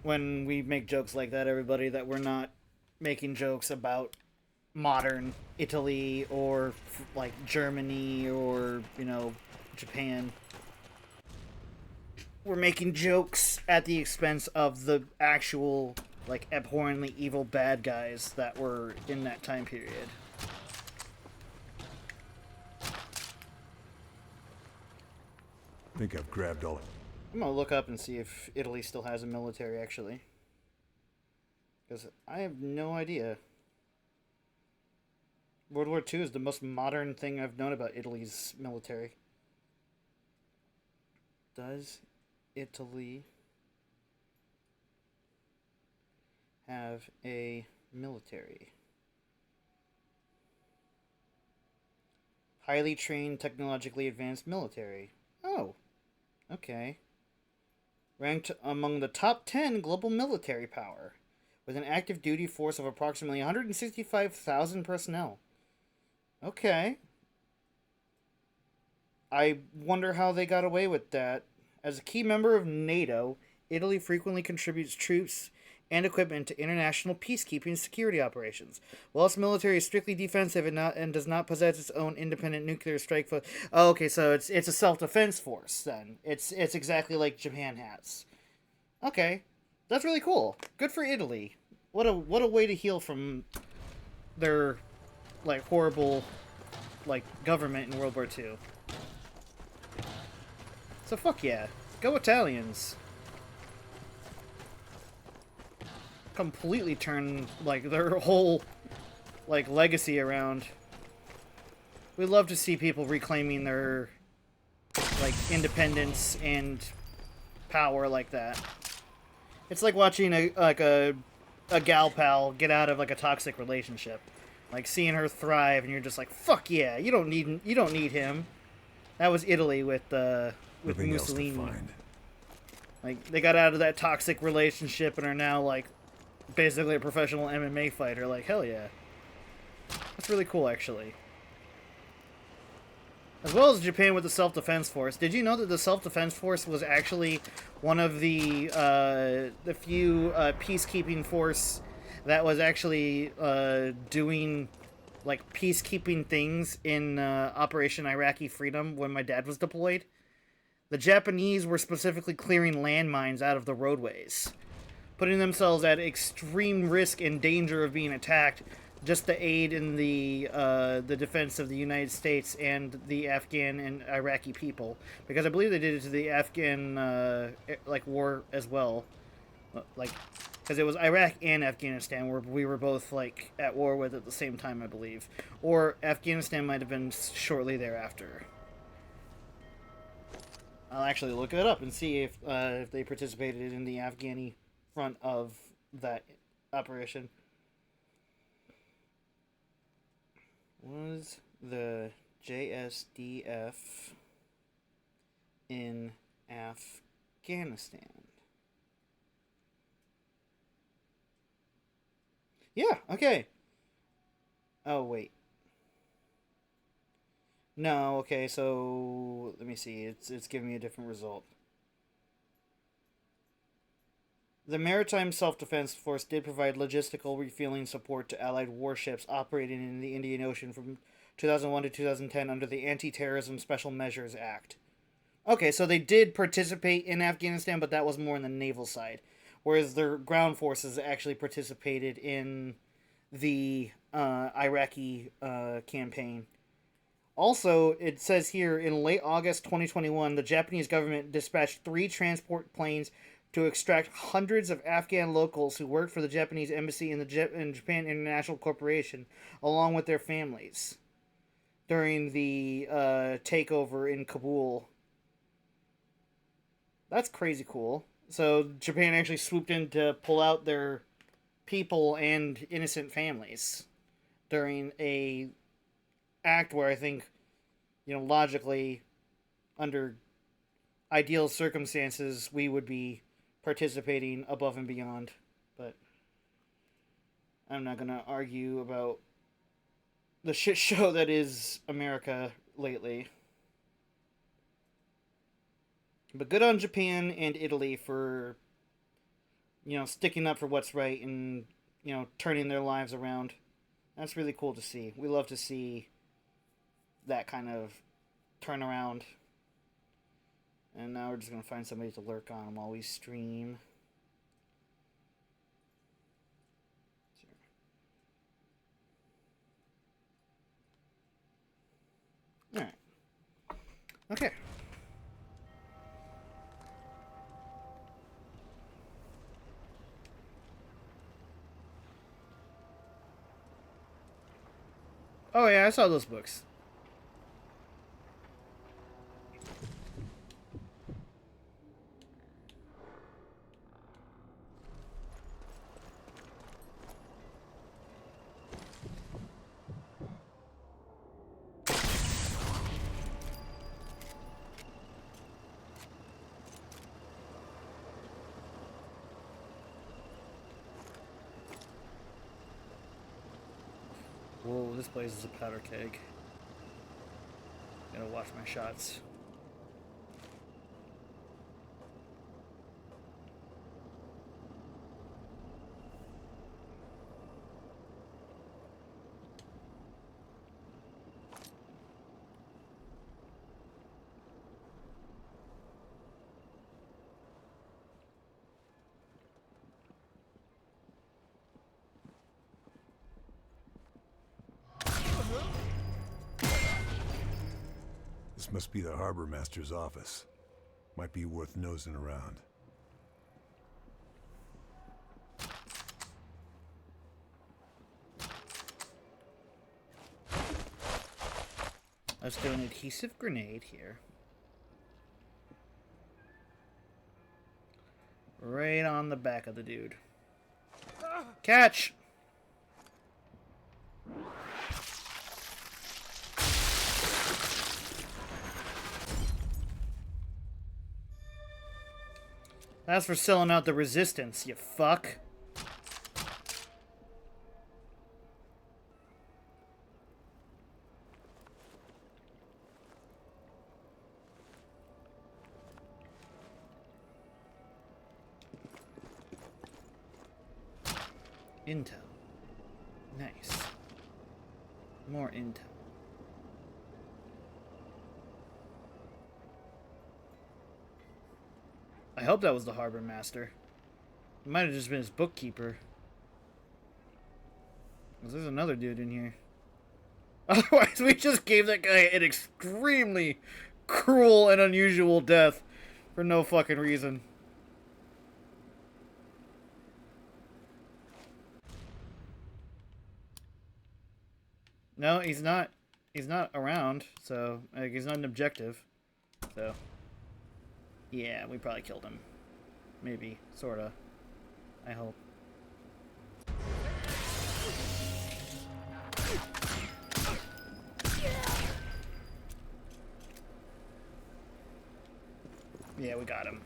when we make jokes like that, everybody, that we're not making jokes about modern Italy or like Germany or, you know, Japan. We're making jokes at the expense of the actual, like, abhorrently evil bad guys that were in that time period. I think I've grabbed all. I'm gonna look up and see if Italy still has a military, actually. Because I have no idea. World War II is the most modern thing I've known about Italy's military. Does Italy have a military? Highly trained, technologically advanced military. Oh. Okay. Ranked among the top 10 global military power, with an active duty force of approximately 165,000 personnel. Okay. I wonder how they got away with that. As a key member of NATO, Italy frequently contributes troops and equipment to international peacekeeping and security operations. While its military is strictly defensive and does not possess its own independent nuclear strike force. Oh, okay, so it's a self-defense force then. It's exactly like Japan has. Okay, that's really cool. Good for Italy. What a way to heal from their, like, horrible, like, government in World War II. So fuck yeah, go Italians. Completely turn, like, their whole, like, legacy around. We love to see people reclaiming their, like, independence and power like that. It's like watching a gal pal get out of, like, a toxic relationship, like seeing her thrive, and you're just like, fuck yeah, you don't need him. That was Italy with Nothing else to Mussolini. find. Like, they got out of that toxic relationship and are now, like, basically a professional MMA fighter. Like, hell yeah. That's really cool, actually. As well as Japan with the Self-Defense Force. Did you know that the Self-Defense Force was actually one of the few peacekeeping force that was actually doing, like, peacekeeping things in Operation Iraqi Freedom when my dad was deployed? The Japanese were specifically clearing landmines out of the roadways, putting themselves at extreme risk and danger of being attacked just to aid in the defense of the United States and the Afghan and Iraqi people, because I believe they did it to the Afghan like war as well, like because it was Iraq and Afghanistan where we were both like at war with at the same time, I believe, or Afghanistan might have been shortly thereafter. I'll actually look it up and see if they participated in the Afghani front of that operation. Was the JSDF in Afghanistan? Yeah, okay. Oh, wait. No, okay, so let me see. It's giving me a different result. The Maritime Self-Defense Force did provide logistical refueling support to Allied warships operating in the Indian Ocean from 2001 to 2010 under the Anti-Terrorism Special Measures Act. Okay, so they did participate in Afghanistan, but that was more on the naval side, whereas their ground forces actually participated in the Iraqi campaign. Also, it says here, in late August 2021, the Japanese government dispatched 3 transport planes to extract hundreds of Afghan locals who worked for the Japanese embassy in Japan International Corporation, along with their families, during the takeover in Kabul. That's crazy cool. So Japan actually swooped in to pull out their people and innocent families during a act where I think, logically, under ideal circumstances, we would be participating above and beyond. But I'm not going to argue about the shit show that is America lately. But good on Japan and Italy for, sticking up for what's right and, turning their lives around. That's really cool to see. We love to see that kind of turnaround. And now we're just going to find somebody to lurk on while we stream. Alright. Okay. Oh yeah, I saw those books. Whoa, this place is a powder keg. Gotta watch my shots. This must be the harbor master's office. Might be worth nosing around. Let's do an adhesive grenade here. Right on the back of the dude. Catch! That's for selling out the resistance, you fuck. Intel. Nice. More intel. I hope that was the harbor master. It might have just been his bookkeeper. 'Cause there's another dude in here. Otherwise, we just gave that guy an extremely cruel and unusual death for no fucking reason. No, he's not. He's not around, so like, he's not an objective. So, yeah, we probably killed him. Maybe, sorta. I hope. Yeah, we got him.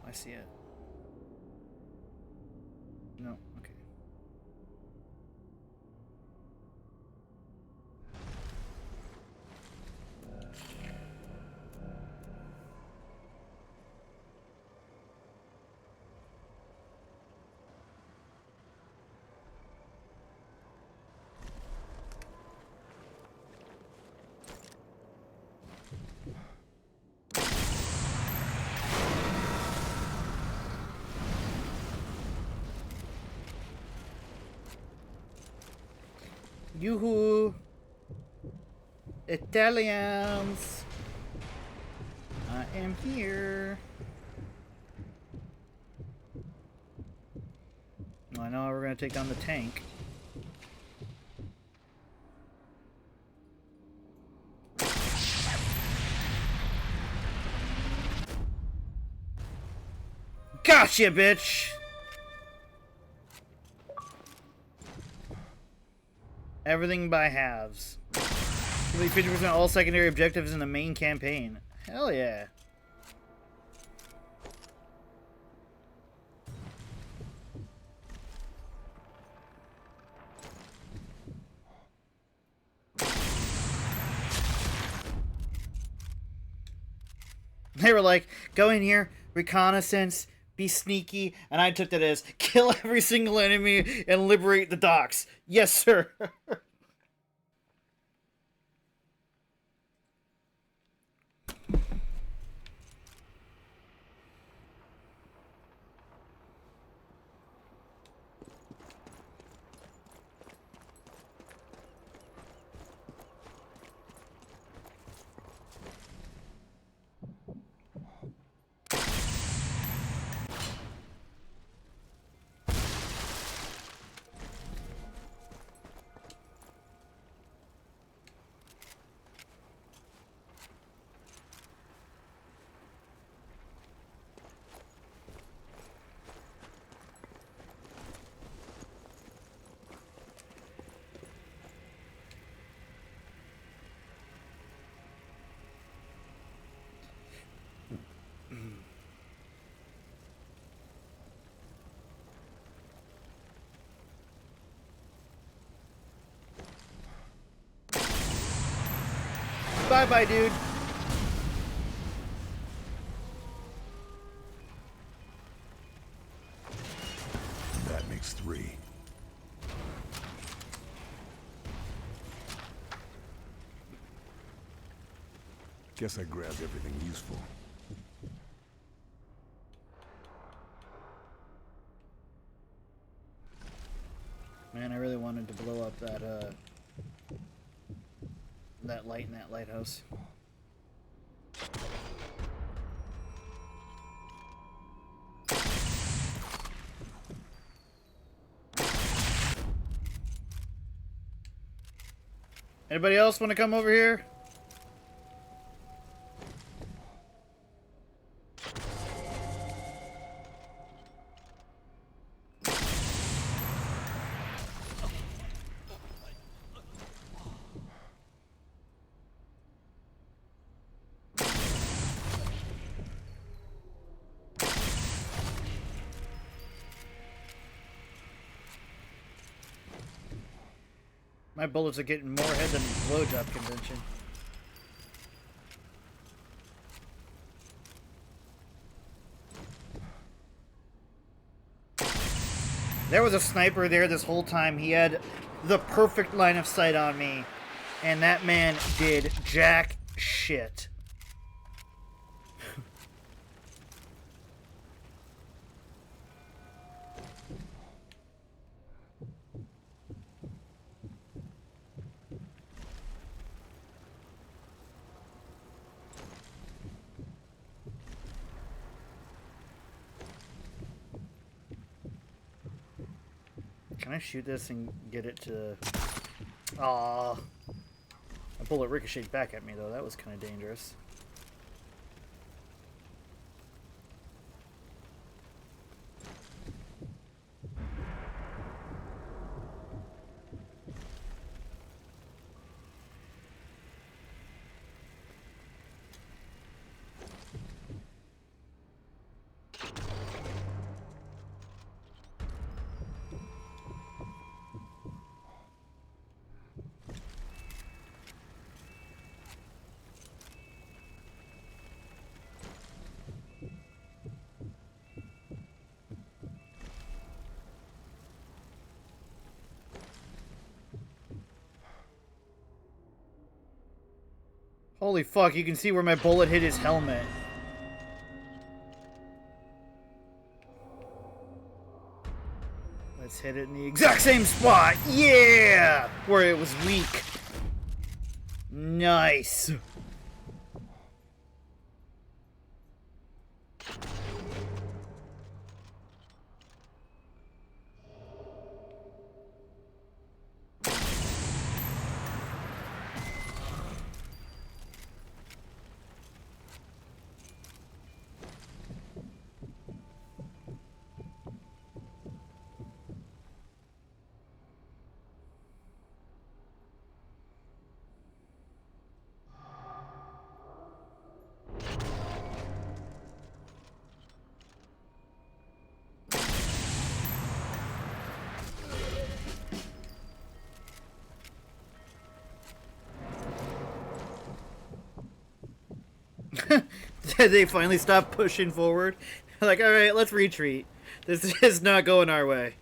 I see it. No, okay. Yoo-hoo! Italians! I am here. Well, I know how we're gonna take down the tank. Gotcha, bitch! Everything by halves. Complete 50% all secondary objectives in the main campaign. Hell yeah. They were like, go in here, reconnaissance, be sneaky, and I took that as kill every single enemy and liberate the docks. Yes, sir. Bye-bye, dude. makes 3. Guess I grabbed everything useful. Man, I really wanted to blow up that that light in that lighthouse. Anybody else want to come over here? My bullets are getting more head than blowjob convention. There was a sniper there this whole time. He had the perfect line of sight on me. And that man did jack shit. Can I shoot this and get it to... Aw. A bullet ricocheted back at me, though. That was kind of dangerous. Holy fuck, you can see where my bullet hit his helmet. Let's hit it in the exact same spot. Yeah! Where it was weak. Nice. They finally stopped pushing forward. Like, alright, let's retreat. This is not going our way.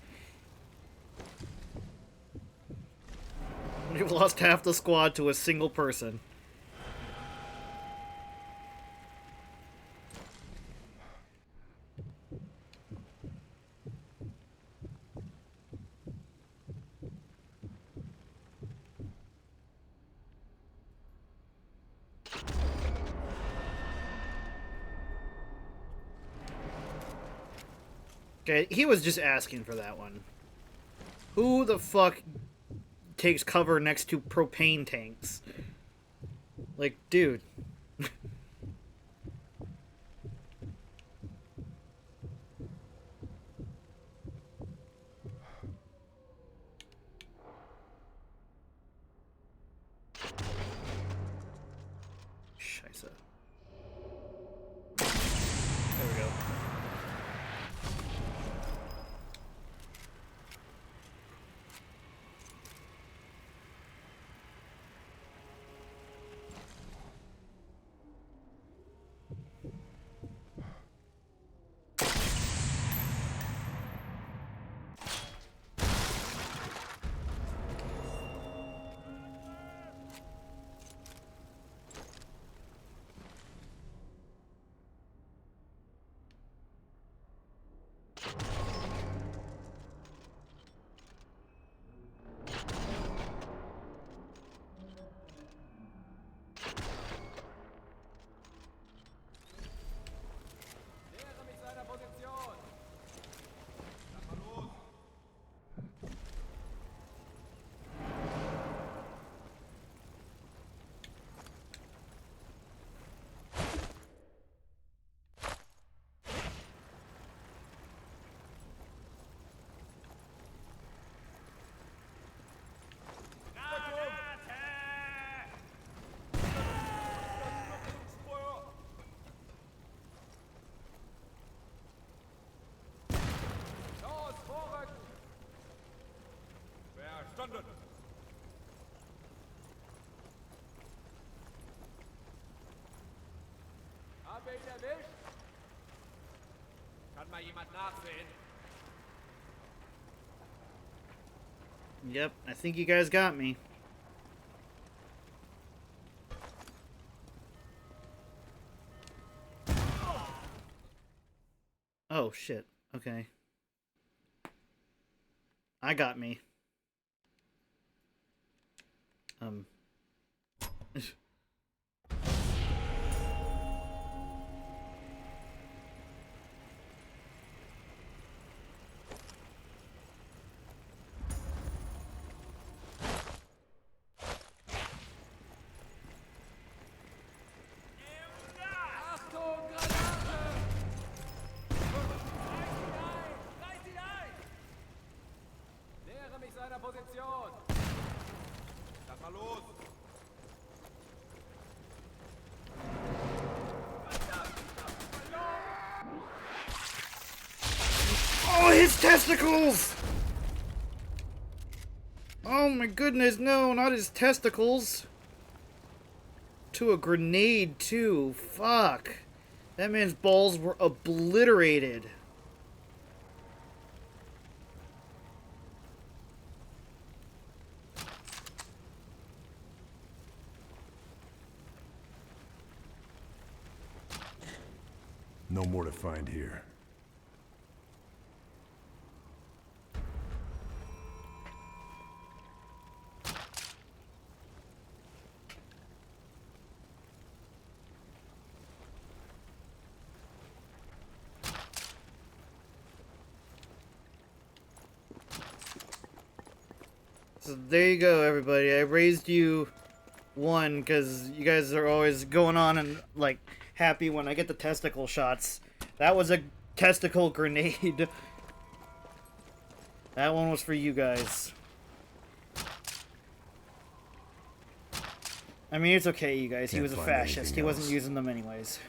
We've lost half the squad to a single person. Okay, he was just asking for that one. Who the fuck takes cover next to propane tanks? Like, dude. Scheiße. There we go. Habe ich erwischt? Kann mal jemand nachsehen? Yep, I think you guys got me. Oh, shit. Okay. I got me. Achtung, Granate! Reiß ihn ein! Nähere mich seiner Position! Dann mal los! Oh, his testicles! Oh my goodness, no, not his testicles. To a grenade, too. Fuck. That man's balls were obliterated. No more to find here. So there you go, everybody. I raised you one because you guys are always going on and like happy when I get the testicle shots. That was a testicle grenade. That one was for you guys. I mean, it's okay, you guys. He Can't was a find fascist. anything He wasn't else. using them anyways.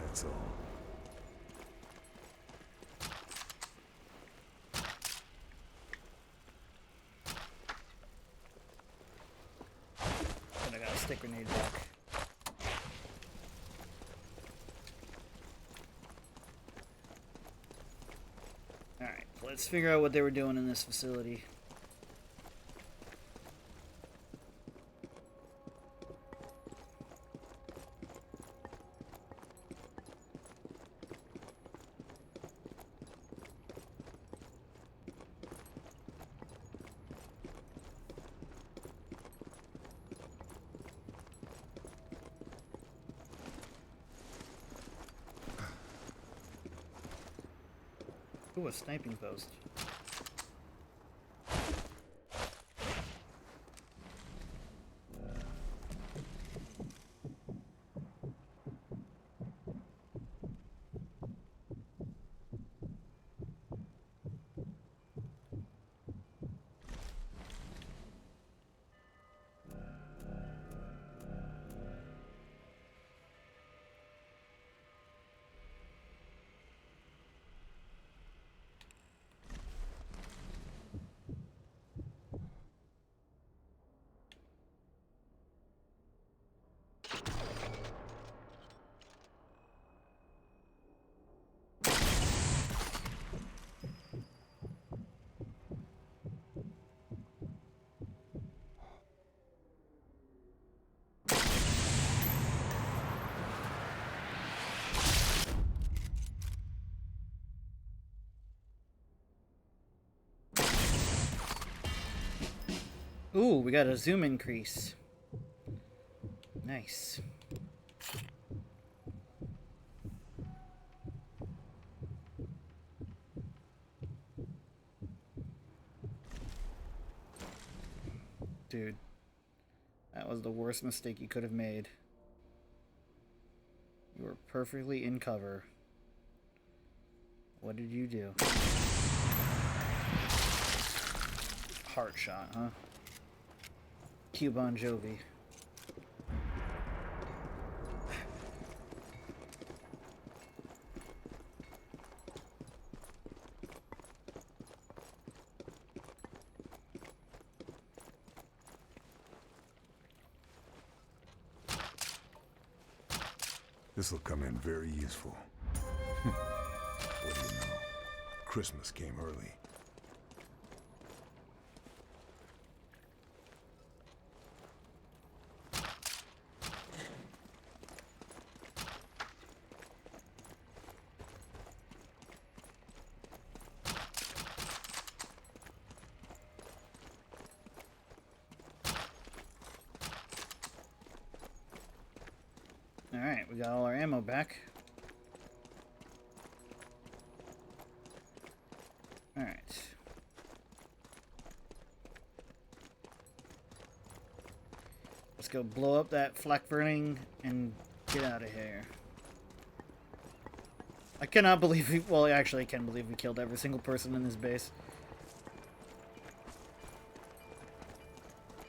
That's all. And I got a stick grenade back. Alright, let's figure out what they were doing in this facility. Ooh, a sniping post. Ooh, we got a zoom increase. Nice. Dude, that was the worst mistake you could have made. You were perfectly in cover. What did you do? Heart shot, huh? Cue Bon Jovi. This'll come in very useful. What do you know? Christmas came early. Alright, we got all our ammo back. Alright. Let's go blow up that flak burning and get out of here. I cannot believe we... Well, actually, I can believe we killed every single person in this base.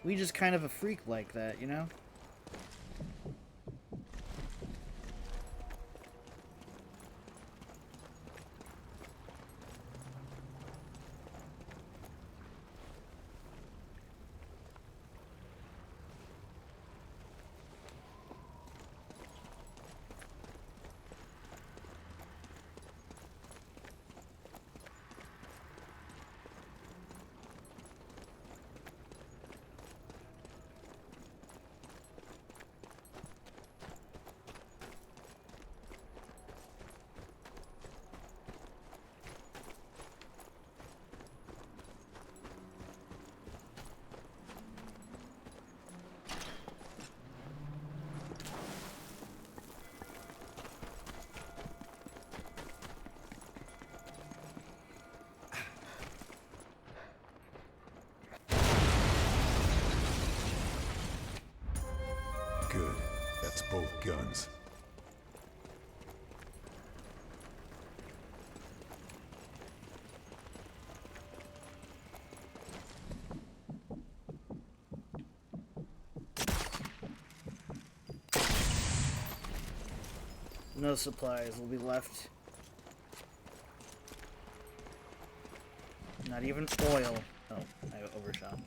We just kind of a freak like that, you know? Good. That's both guns. No supplies will be left. Not even oil. Oh, I overshot.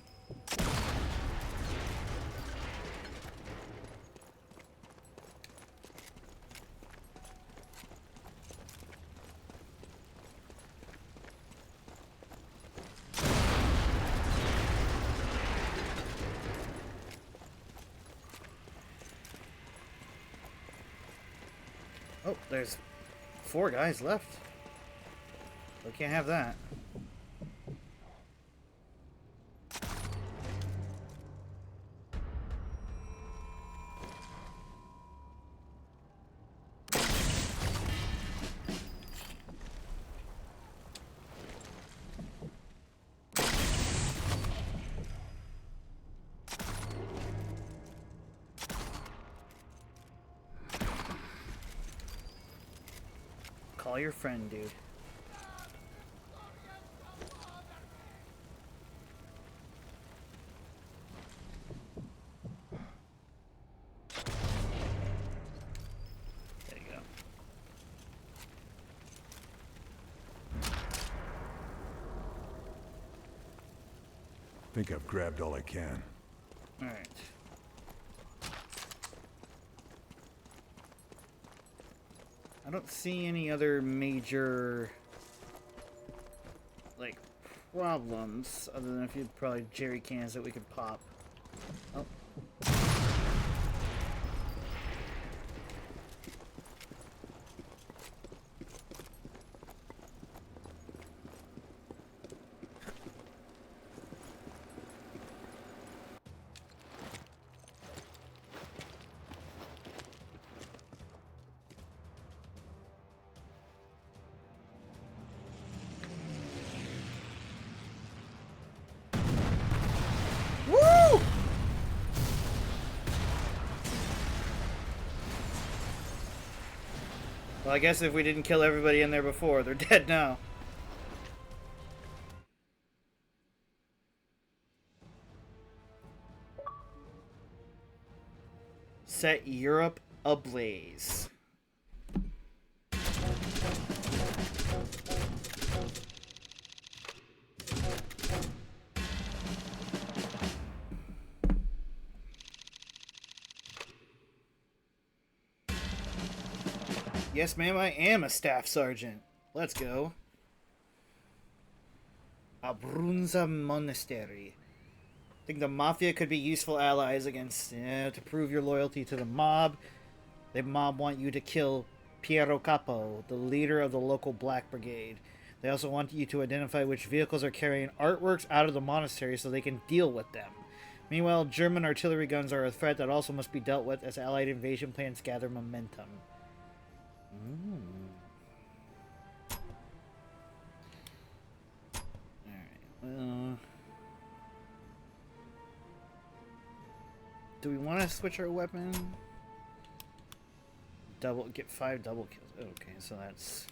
Oh, there's 4 guys left. We can't have that. Call your friend, dude. There you go. Think I've grabbed all I can. All right. I don't see any other major, like, problems other than a few probably jerry cans that we could pop. Oh. Well, I guess if we didn't kill everybody in there before, they're dead now. Set Europe ablaze. Yes, ma'am, I am a staff sergeant. Let's go. Abrunza Monastery. I think the Mafia could be useful allies against, to prove your loyalty to the mob. The mob want you to kill Piero Capo, the leader of the local Black Brigade. They also want you to identify which vehicles are carrying artworks out of the monastery so they can deal with them. Meanwhile, German artillery guns are a threat that also must be dealt with as Allied invasion plans gather momentum. Alright, do we want to switch our weapon? Get 5 double kills. Okay, so that's...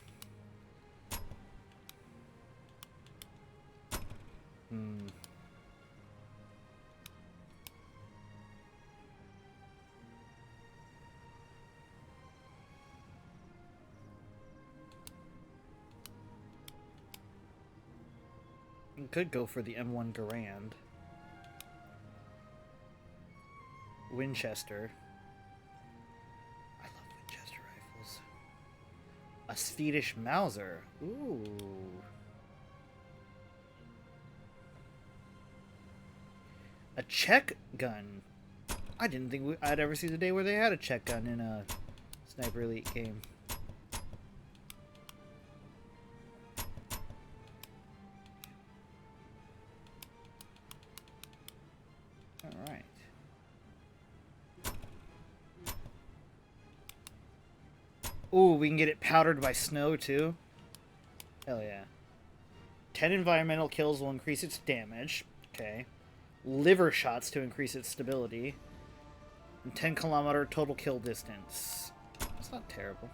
We could go for the M1 Garand. Winchester. I love Winchester rifles. A Swedish Mauser. Ooh. A Czech gun. I didn't think I'd ever see the day where they had a Czech gun in a Sniper Elite game. Alright. Ooh, we can get it powdered by snow too. Hell yeah. 10 environmental kills will increase its damage. Okay. Liver shots to increase its stability. And 10-kilometer total kill distance. That's not terrible.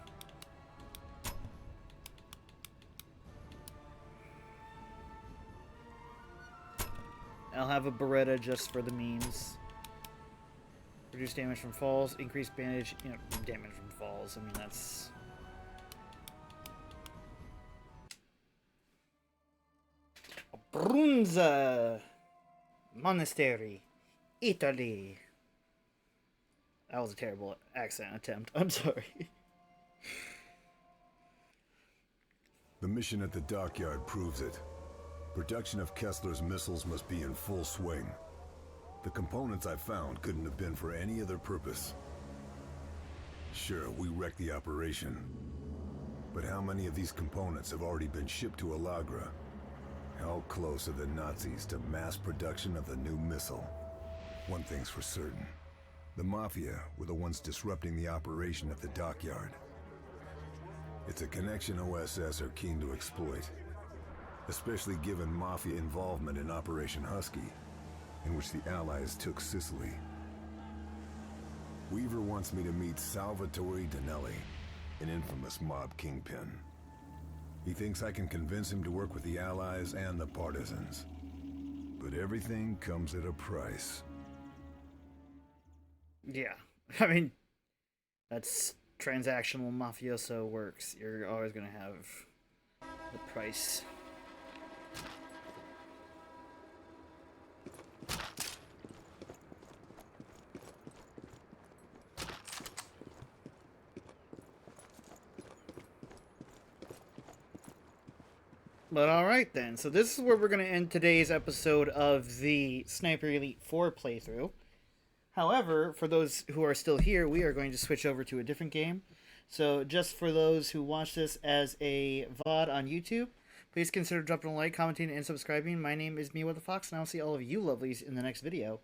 I'll have a Beretta just for the memes. Reduce damage from falls, increase damage, damage from falls. I mean, that's... Brunza Monastery, Italy. That was a terrible accent attempt. I'm sorry. The mission at the dockyard proves it. Production of Kessler's missiles must be in full swing. The components I found couldn't have been for any other purpose. Sure, we wrecked the operation. But how many of these components have already been shipped to Alagra? How close are the Nazis to mass production of the new missile? One thing's for certain. The Mafia were the ones disrupting the operation at the dockyard. It's a connection OSS are keen to exploit. Especially given Mafia involvement in Operation Husky, in which the Allies took Sicily. Weaver wants me to meet Salvatore Danelli, an infamous mob kingpin. He thinks I can convince him to work with the Allies and the partisans. But everything comes at a price. Yeah. I mean, that's transactional mafioso works. You're always going to have the price. But alright then, so this is where we're going to end today's episode of the Sniper Elite 4 playthrough. However, for those who are still here, we are going to switch over to a different game. So just for those who watch this as a VOD on YouTube, please consider dropping a like, commenting, and subscribing. My name is Mewa the Fox, and I'll see all of you lovelies in the next video.